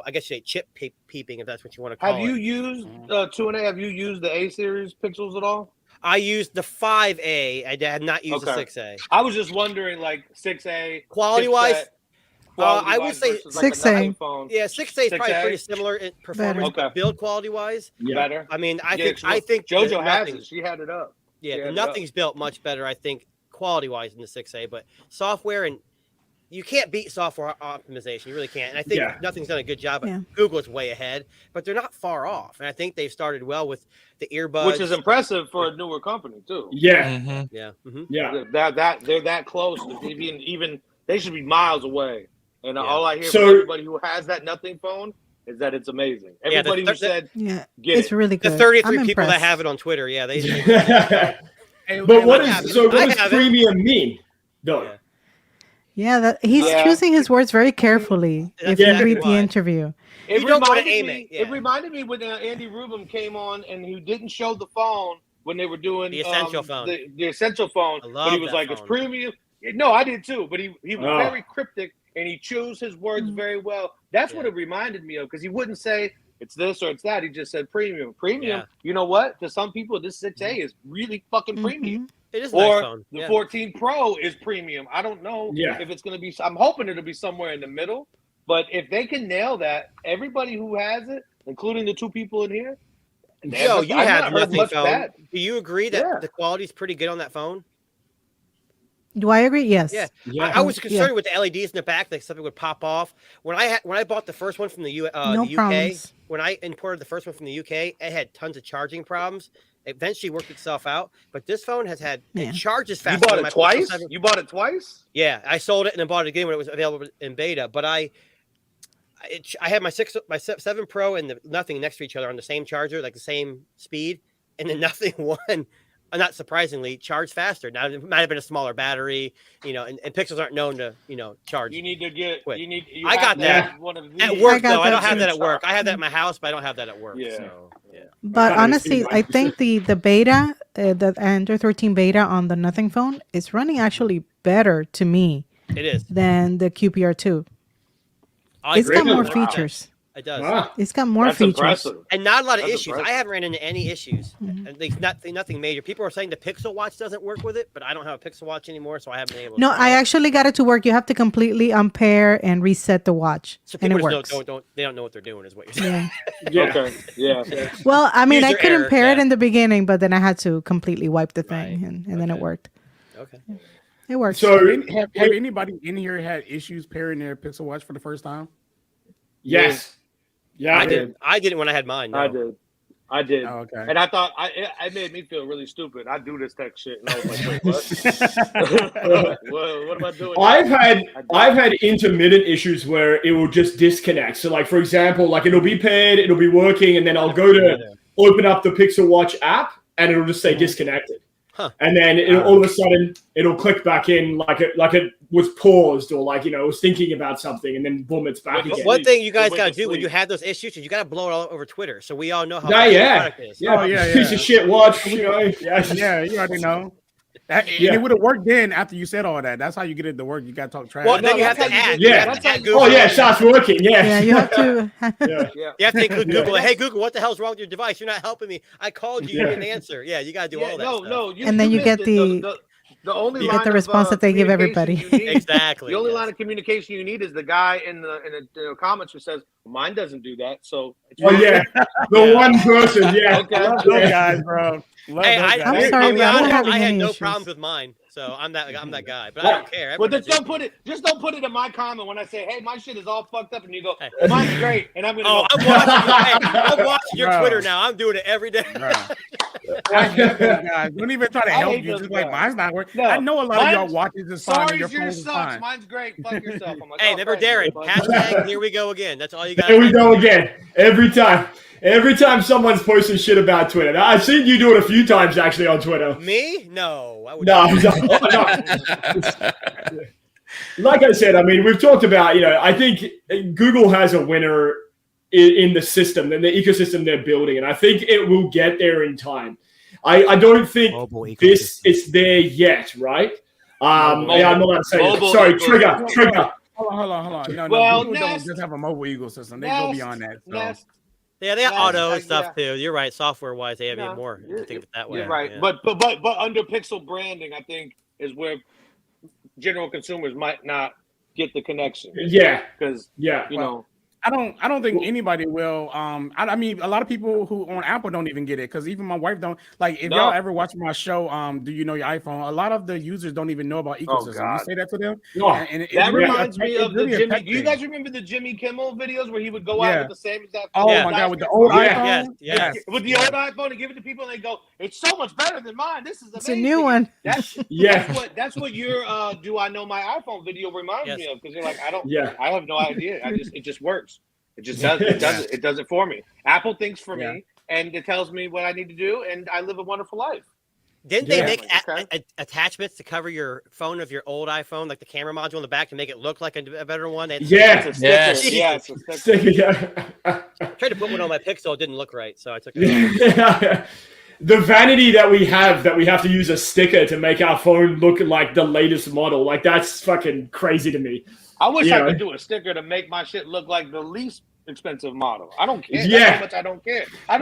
I guess you say chip peeping, if that's what you want to call it. Have you used have you used the A series pixels at all? I used the 5A. I had not used the 6A. I was just wondering, like 6A quality wise. I would say 6A. Yeah, 6A is probably pretty similar in performance, build quality wise. Better. I mean, I think JoJo has it. She had it up. Yeah, Nothing's built much better, I think, quality-wise in the 6A, but software, and you can't beat software optimization. You really can't. And I think Nothing's done a good job. Google is way ahead, but they're not far off. And I think they've started well with the earbuds. Which is impressive for a newer company, too. Yeah. They're that close. Even they should be miles away. And all I hear from everybody who has that Nothing phone is that it's amazing. Everybody who said, it's really good. The 33 people that have it on Twitter, they but what does premium mean, though? He's choosing his words very carefully. If you read the interview, it reminded me when Andy Rubin came on and he didn't show the phone when they were doing the Essential phone. The Essential phone, but he was like, "It's premium." No, I did too, but he was very cryptic. And he chose his words very well. That's what it reminded me of, because he wouldn't say it's this or it's that. He just said premium. Premium, you know what? To some people, this 6A is really fucking premium. It is a nice phone. The 14 Pro is premium. I don't know if it's going to be. I'm hoping it'll be somewhere in the middle. But if they can nail that, everybody who has it, including the two people in here, you have Nothing phone. Do you agree that the quality is pretty good on that phone? Do I agree? Yes. Yeah. I was concerned with the LEDs in the back that something would pop off. When I bought the first one from the UK, problems. when I imported the first one from the UK, it had tons of charging problems. It eventually worked itself out, but this phone has had it charges faster. You bought it twice? You bought it twice? Yeah, I sold it and then bought it again when it was available in beta. But I had my 7 Pro and the Nothing next to each other on the same charger, like the same speed, and the Nothing one, not surprisingly, charged faster. Now it might have been a smaller battery, and Pixels aren't known to, charge. You need to get. Quick. I got that one of these. at work though. I don't have that at work. I have that at my house, but I don't have that at work. Yeah. So, yeah. But honestly, I think the beta, the Android 13 beta on the Nothing phone is running actually better to me. It is than the QPR2. It's got more features. It does. Wow. It's got more features. Impressive. And not a lot of issues. Impressive. I haven't ran into any issues. At least nothing major. People are saying the Pixel Watch doesn't work with it, but I don't have a Pixel Watch anymore, so I haven't been able to. No, I actually got it to work. You have to completely unpair and reset the watch. So and it people works. they don't know what they're doing, is what you're saying. Yeah. Okay. Yeah. Well, I mean, I User couldn't error, pair it in the beginning, but then I had to completely wipe the thing, Right. and then it worked. Okay. It works. So Have anybody in here had issues pairing their Pixel Watch for the first time? yes. Yeah, I did. I did it when I had mine. No. I did. Oh, okay. And I thought it made me feel really stupid. I do this tech shit, and I was like, "Wait, what? What am I doing?" I've had intermittent issues where it will just disconnect. So, like for example, like it'll be paired, it'll be working, and then I'll go to open up the Pixel Watch app, and it'll just say disconnected. Huh. And then all of a sudden it'll click back in like it was paused or like it was thinking about something, and then boom, it's back again. One thing you guys got to do when you have those issues is you got to blow it all over Twitter, so we all know how Yeah, bad the product is. yeah, piece of shit watch. Yeah, you already know. And it would have worked then after you said all that. That's how you get it to work. You got to talk trash. Well, then you have to add. Oh yeah, it starts working. Yeah, you have to. You have to include Google. Like, hey, Google, what the hell's wrong with your device? You're not helping me. I called you. You didn't answer. Yeah, you got to do all that stuff. And then you get the only you get the response that they give everybody. Exactly. The only line of communication you need is the guy in the comments who says, "Mine doesn't do that." So. The one person. Yeah. Okay. Love those guys, bro. Hey, I'm sorry, but I'm not having I had any no issues. problems with mine, so I'm that guy. But I don't care. Well, Everyone just don't put it in my comment when I say, "Hey, my shit is all fucked up," and you go, "Mine's great," and I'm gonna. Oh, go, I'm watching your Twitter now. I'm doing it every day. Guys, don't even try to help you. Just like mine's not working. No, I know a lot of y'all watches this fine. Sorry, Your yours phone's sucks. fine. Mine's great. Fuck yourself. I'm like, Hey, never dare it. Hashtag here we go again. That's all you got. Here we go again. Every time someone's posting shit about Twitter. Now, I've seen you do it a few times actually on Twitter. Me? No. I would No. Like I said, I mean, we've talked about, I think Google has a winner in the system and the ecosystem they're building, and I think it will get there in time. I don't think it's there yet, right? I'm not saying. Sorry, trigger. Hold on. No, Google don't just have a mobile ecosystem. They go beyond that. So. Yeah, they have auto and stuff too. You're right. Software-wise, they have even more. Think of it that way. You're right. Yeah. But under Pixel branding, I think is where general consumers might not get the connection. Yeah. Because I don't think anybody will. I mean, a lot of people who on Apple don't even get it because even my wife don't. Like, if y'all ever watch my show, Do You Know Your iPhone? A lot of the users don't even know about ecosystem. You say that to them, and that reminds me of the Jimmy. Do you guys remember the Jimmy Kimmel videos where he would go out with the same exact? Oh my god, with the old iPhone. Yes. With the old iPhone and give it to people, and they go, "It's so much better than mine. This is amazing." It's a new one. That's what your "Do I Know My iPhone" video reminds me of, because you're like, I have no idea. It just works. It just does. It does it for me. Apple thinks for me, and it tells me what I need to do, and I live a wonderful life. Didn't they make attachments to cover your phone of your old iPhone, like the camera module in the back, to make it look like a better one? It's a sticker. I tried to put one on my Pixel, it didn't look right, so I took it off. The vanity that we have to use a sticker to make our phone look like the latest model, like that's fucking crazy to me. I wish I could do a sticker to make my shit look like the least expensive model. I don't care. That's how much I don't care. I'm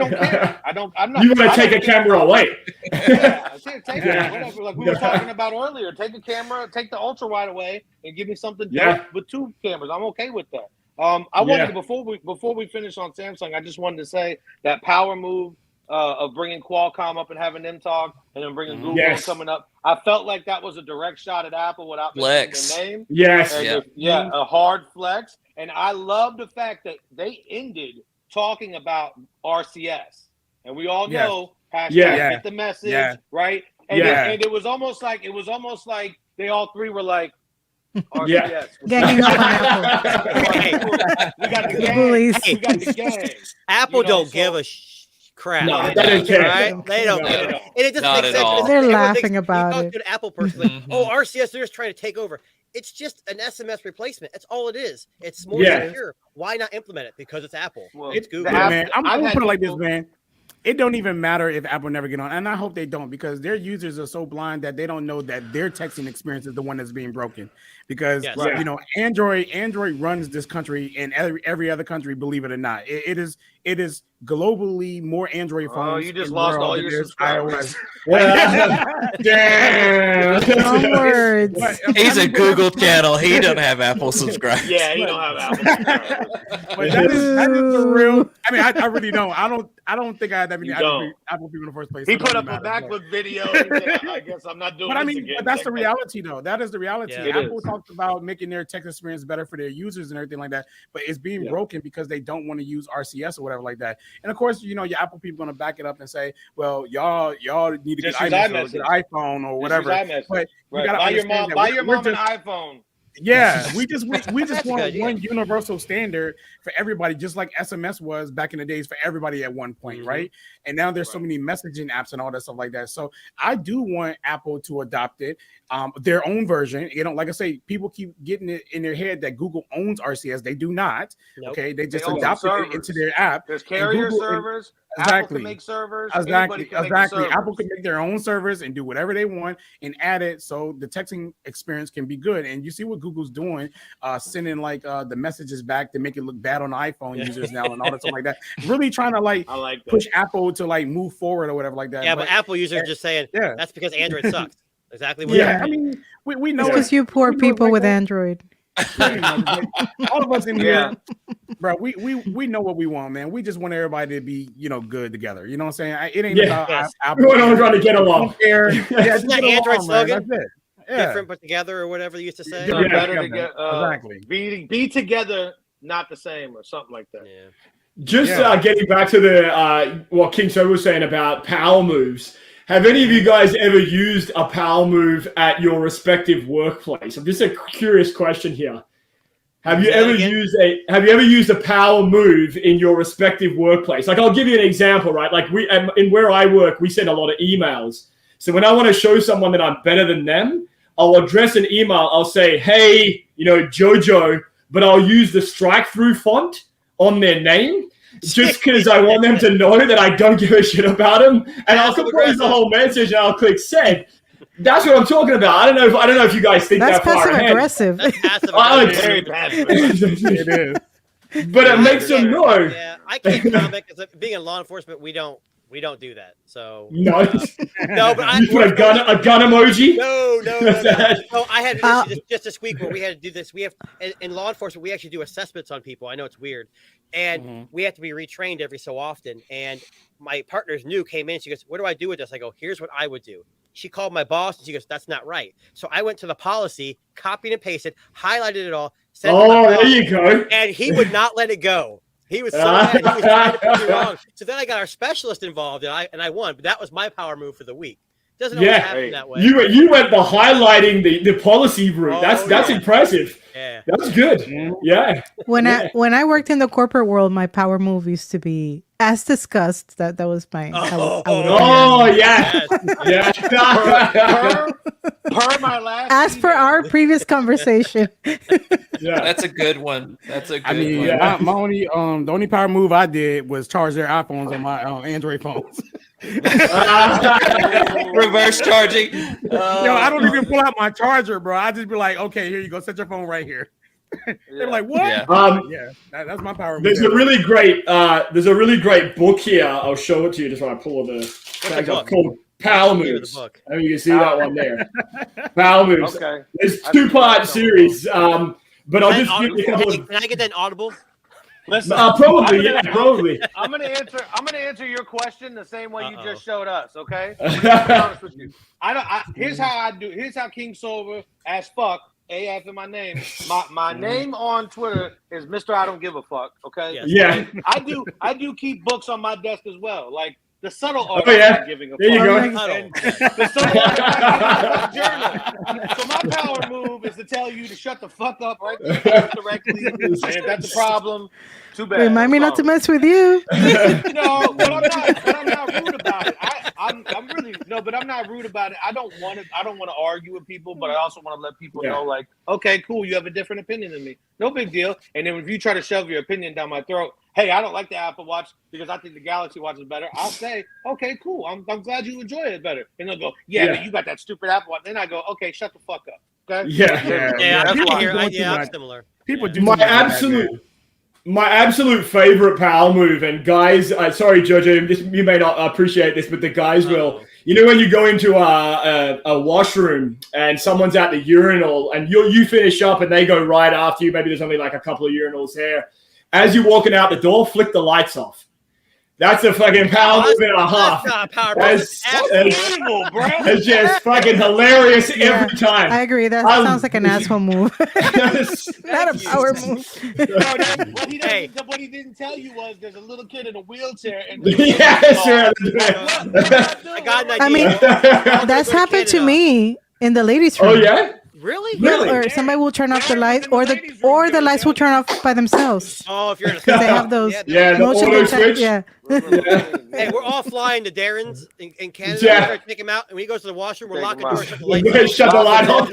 not. You want to take a camera away? Take it. Whatever. Like we were talking about earlier. Take a camera, take the ultra wide away, and give me something with 2 cameras. I'm okay with that. I wanted to, before we finish on Samsung, I just wanted to say that Power Move of bringing Qualcomm up and having them talk, and then bringing Google coming up. I felt like that was a direct shot at Apple without mentioning their name. Yes. A hard flex. And I love the fact that they ended talking about RCS. And we all know get the message, right? And it was almost like they all three were like, RCS. Ganging up on Apple. We got the gang. We got the gang. Apple don't give a crap. No, they don't care. Right? They don't care. And it just makes sense. They're laughing about it. To an Apple person, like, oh, RCS, they're just trying to take over. It's just an SMS replacement. That's all it is. It's more secure. Why not implement it? Because it's Apple. Well, it's Google. Man, I'm going to put it like this, man. It don't even matter if Apple never get on, and I hope they don't, because their users are so blind that they don't know that their texting experience is the one that's being broken. Because you know, Android runs this country, and every other country, believe it or not, it is globally more Android phones. Oh, you just lost all your subscribers. Damn. Words. He's a Google channel. He don't have Apple subscribers. Yeah, he don't have Apple subscribers. But that is the real. I mean, I really don't. I don't think I had that many Apple people in the first place. He put up a MacBook video. I guess I'm not doing. But I this mean, again. but that's the reality, though. That is the reality. Yeah, Apple talks about making their text experience better for their users and everything like that, but it's being broken because they don't want to use RCS or whatever like that. And of course, you know, your Apple people going to back it up and say, "Well, y'all need to get iPhone or whatever." But you gotta buy your mom an iPhone. Yeah, we just want one universal standard for everybody, just like SMS was back in the days for everybody at one point, right? And now there's so many messaging apps and all that stuff like that. So I do want Apple to adopt it, their own version. You know, like I say, people keep getting it in their head that Google owns RCS. They do not. Nope. Okay, they just adopted it into their app. There's carrier servers. Exactly. Apple can make servers. Exactly. Apple can make their own servers and do whatever they want and add it so the texting experience can be good. And you see what Google's doing, sending like the messages back to make it look bad on iPhone users now and all that stuff like that. Really trying to push Apple to like move forward or whatever like that. Yeah, but Apple users are just saying that's because Android sucks. Exactly what I mean, we know it's you poor people with Android. All of us in here, bro. We know what we want, man. We just want everybody to be, you know, good together. You know what I'm saying? It ain't about Apple. We're trying to get along. It's like Android slogan. That's it. Different but together, or whatever they used to say. Better to get be together, not the same, or something like that. Yeah. Just getting back to the what King So was saying about power moves. Have any of you guys ever used a power move at your respective workplace? I'm just a curious question here. Have you ever used a power move in your respective workplace? Like, I'll give you an example, right? Like in where I work, we send a lot of emails. So when I want to show someone that I'm better than them, I'll address an email. I'll say, "Hey, you know, Jojo," but I'll use the strike-through font on their name. Just because I want them to know that I don't give a shit about them, and I'll compose the whole message and I'll click send. That's what I'm talking about. I don't know if you guys think that's that far ahead. Aggressive. That's passive aggressive. Very passive. It is. But it makes them know. Yeah, I can't comment because being in law enforcement, we don't do that. So no, but you put a gun emoji. No. So I had just this week where we had to do this. We have in law enforcement, we actually do assessments on people. I know it's weird, and we have to be retrained every so often. And my partner's came in. She goes, "What do I do with this?" I go, "Here's what I would do." She called my boss and she goes, "That's not right." So I went to the policy, copied and pasted, highlighted it all. There you go. And he would not let it go. He was so mad. He was trying to put me wrong. So then I got our specialist involved, and I won. But that was my power move for the week. Doesn't always happen that way. You went the highlighting the policy route. That's impressive. Yeah, that's good. Yeah. When I worked in the corporate world, my power move used to be as discussed. That was my. Yeah. Per my last. As per our previous conversation. Yeah, that's a good one. That's a good one. Yeah, my only the only power move I did was charge their iPhones on my Android phones. Reverse charging. I don't even pull out my charger, bro. I just be like, "Okay, here you go. Set your phone right here." They're like, "What?" That's my power move. There's a really great book here. I'll show it to you just when I pull the tag up called Power Moves. I mean, you can see that one there. Power Moves. Okay. It's 2-part series. But I'll just give you a couple of. Can I get that Audible? Listen, probably. I'm gonna answer your question the same way you just showed us. Okay. I'm gonna be honest with you. Here's how I do. Here's how King Sober as fuck. AF in my name. My name on Twitter is Mr. I don't give a fuck. Okay. Yes. Yeah. I do keep books on my desk as well. Like the subtle art of not giving a fuck. There you go. The subtle art of not giving a fuck journal. So my power move is to tell you to shut the fuck up right there directly. And if that's a problem, too bad. Remind me not to mess with you. No, but I'm not rude about it. I'm really but I'm not rude about it. I don't want to argue with people, but I also want to let people know, like, okay, cool, you have a different opinion than me. No big deal. And then if you try to shove your opinion down my throat, hey, I don't like the Apple Watch because I think the Galaxy Watch is better. I'll say, okay, cool. I'm glad you enjoy it better. And they'll go, but you got that stupid Apple Watch. Then I go, okay, shut the fuck up. Okay? I'm similar. People do my absolute favorite power move, and guys, sorry, Jojo, you may not appreciate this, but the guys will. You know when you go into a washroom and someone's at the urinal and you finish up and they go right after you, maybe there's only like a couple of urinals there. As you're walking out the door, flick the lights off. That's a fucking power move and a half. That's just fucking hilarious every time. I agree. That sounds like an asshole move. Not a power move. What he didn't tell you was there's a little kid in a wheelchair. And I mean, that's happened to me in the ladies' room. Oh, yeah? Really? Yeah, or somebody will turn off the lights, or the lights will turn off by themselves. Oh, if you're in a they have those. The auto switch. Yeah. Hey, we're all flying to Darren's in Canada. Yeah. We're take him out, and we go to the washroom. We're locking doors, shut the light off.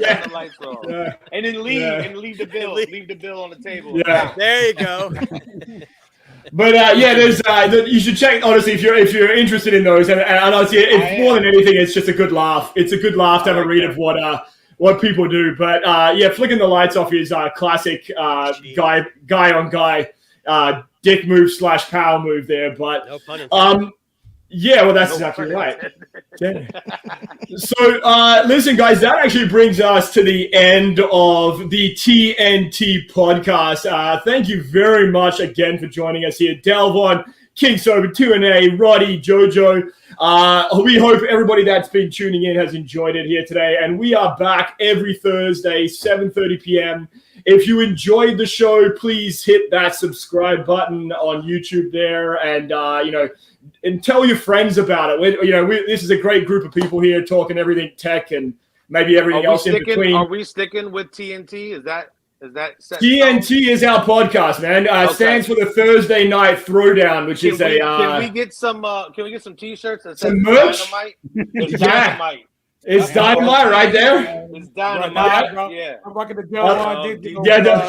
And then leave the bill. Leave the bill on the table. Yeah. There you go. But there's you should check honestly if you're interested in those, and honestly, it's more than anything, it's just a good laugh. It's a good laugh to have a read of what people do. But flicking the lights off is classic guy on guy dick move / power move there. But no pun intended. Well, that's exactly right. Yeah. So, listen, guys, that actually brings us to the end of the TNT podcast. Thank you very much again for joining us here. Delvon, King Sober, 2NA, Roddy, Jojo. We hope everybody that's been tuning in has enjoyed it here today. And we are back every Thursday, 7:30 p.m. If you enjoyed the show, please hit that subscribe button on YouTube there, and and tell your friends about it. This is a great group of people here talking everything tech and maybe everything else in between. Are we sticking with TNT? Is that set TNT is our podcast, man. Stands for the Thursday Night Throwdown, which is Can we get some T-shirts that says merch? Dynamite? It's Dynamite. It's Dynamite right there. It's Dynamite. Yeah. I'm rocking the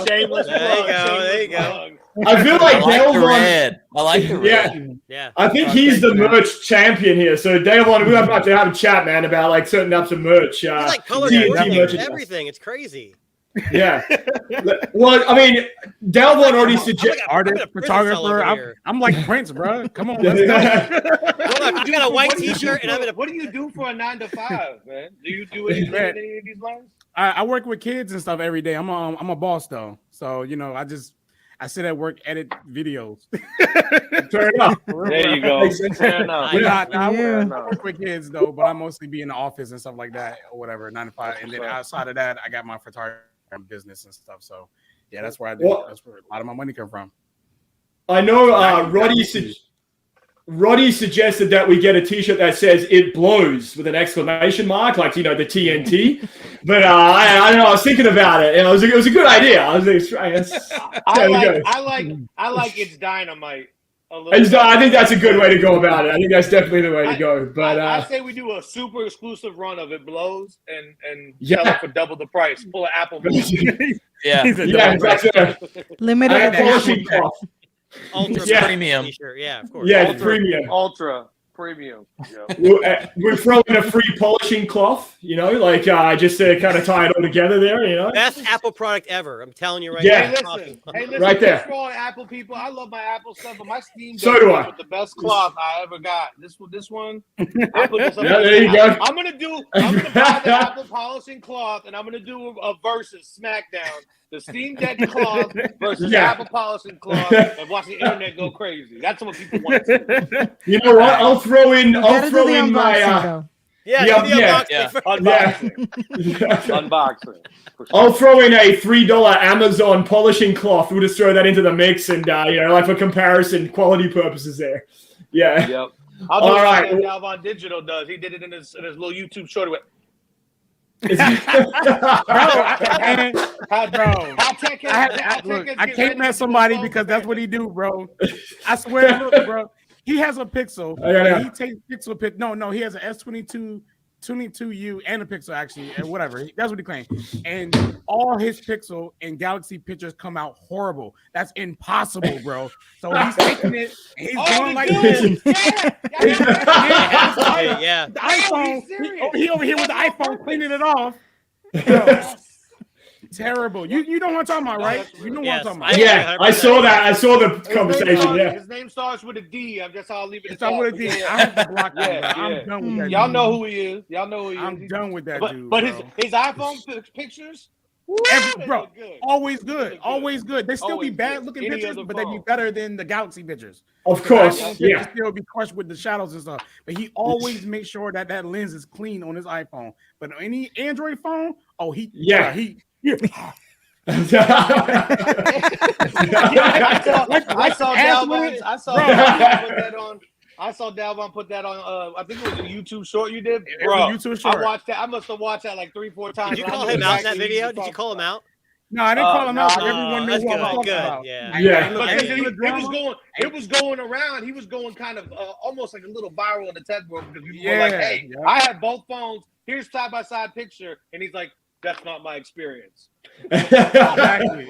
shameless. There you go. I feel like I like the red. Yeah. I think he's the merch champion here. So Delvon, we're about to have a chat, man, about setting up some merch. Like color coordinating everything. It's crazy. Yeah. Well, I mean, Delvon already suggested artist, photographer. I'm like Prince, bro. Come on, let's go. I got a white T-shirt, and what do you do for a 9 to 5, man? Do you do anything in any of these lines? I work with kids and stuff every day. I'm a boss though, so I sit at work, edit videos. Fair enough. There you go. Fair enough. I work with kids though, but I mostly be in the office and stuff like that, or whatever, 9 to 5. And then outside of that, I got my photography business and stuff. So yeah, that's where I do. That's where a lot of my money come from. I know Roddy suggested that we get a T-shirt that says "It blows" with an exclamation mark, like the TNT. But I don't know. I was thinking about it, and it was a good idea. I like it's Dynamite. I think that's a good way to go about it. I think that's definitely the way to go. But I say we do a super exclusive run of It Blows and sell it for double the price. Pull an Apple. Limited Ultra premium. Yeah, of course. Yeah, Ultra. Premium. We're throwing a free polishing cloth, just to kind of tie it all together there, Best Apple product ever. I'm telling you right now. Hey, listen, right there. For all Apple people, I love my Apple stuff, but my Steam so do I. With the best cloth I ever got. This one. I put this up. There you go. I'm gonna buy the Apple polishing cloth, and I'm gonna do a versus SmackDown. The Steam Deck cloth versus Apple polishing cloth, and watch the internet go crazy. That's what people want to see. You know what? I'll throw in my unboxing. Sure. I'll throw in a $3 Amazon polishing cloth. We'll just throw that into the mix, and for comparison, quality purposes there. Yeah. Yep. All right. Dalvon Digital does. He did it in his little YouTube short. I can't mess somebody because that's what he do, bro. I swear, look, bro. He has a Pixel. He takes Pixel pic. No, he has an S22 22U and a Pixel actually, and whatever. That's what he claims. And all his Pixel and Galaxy pictures come out horrible. That's impossible, bro. So he's taking it. And he's going like this. The iPhone. He over here with the iPhone cleaning it off. Terrible. You know what I'm talking about, right? You know what I'm talking about. Yeah, I saw that. I saw the conversation. His name starts with a D. I guess I'll leave it. It starts with a D. I have to block that. I'm done with that. Y'all know who he is. I'm done with that dude. But his iPhone pictures, bro, always good. Always good. They still be bad looking pictures, but they be better than the Galaxy pictures. Of course, still be crushed with the shadows and stuff. But he always makes sure that lens is clean on his iPhone. But on any Android phone, I saw Dalvon put that on. I think it was a YouTube short you did. Bro, YouTube short. I watched that. I must have watched that like 3-4 times. Did you call him out in that video? Did you call him out? No, I didn't call him out. Everyone knows what I'm talking about. It was going around. He was going kind of almost like a little viral in the tech world because people were like, "Hey, I have both phones. Here's side-by-side picture," and he's like, "That's not my experience." Exactly.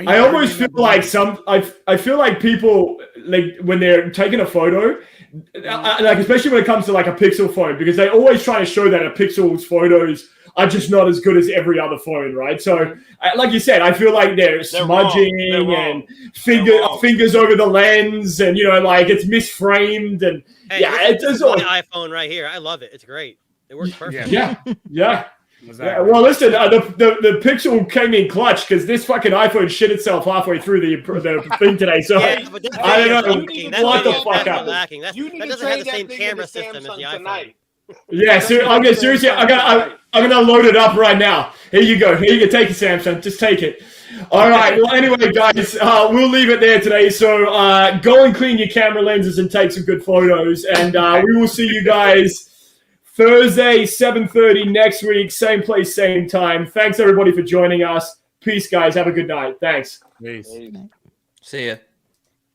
I almost feel like I feel like people like when they're taking a photo, like especially when it comes to like a Pixel phone, because they always try to show that a Pixel's photos are just not as good as every other phone, right? So, like you said, I feel like they're smudging and fingers over the lens, and like it's misframed, and it's just my iPhone right here. I love it. It's great. It works perfect. Yeah. Exactly. Yeah, well, listen, the Pixel came in clutch because this fucking iPhone shit itself halfway through the thing today. So I don't know what the fuck happened. That doesn't have the same camera system as the iPhone. Yeah, seriously, I'm gonna load it up right now. Here you go. Take it, Samsung. Just take it. All right. Well, anyway, guys, we'll leave it there today. So go and clean your camera lenses and take some good photos, and we will see you guys Thursday, 7:30 next week, same place, same time. Thanks, everybody, for joining us. Peace, guys. Have a good night. Thanks. Peace. See ya.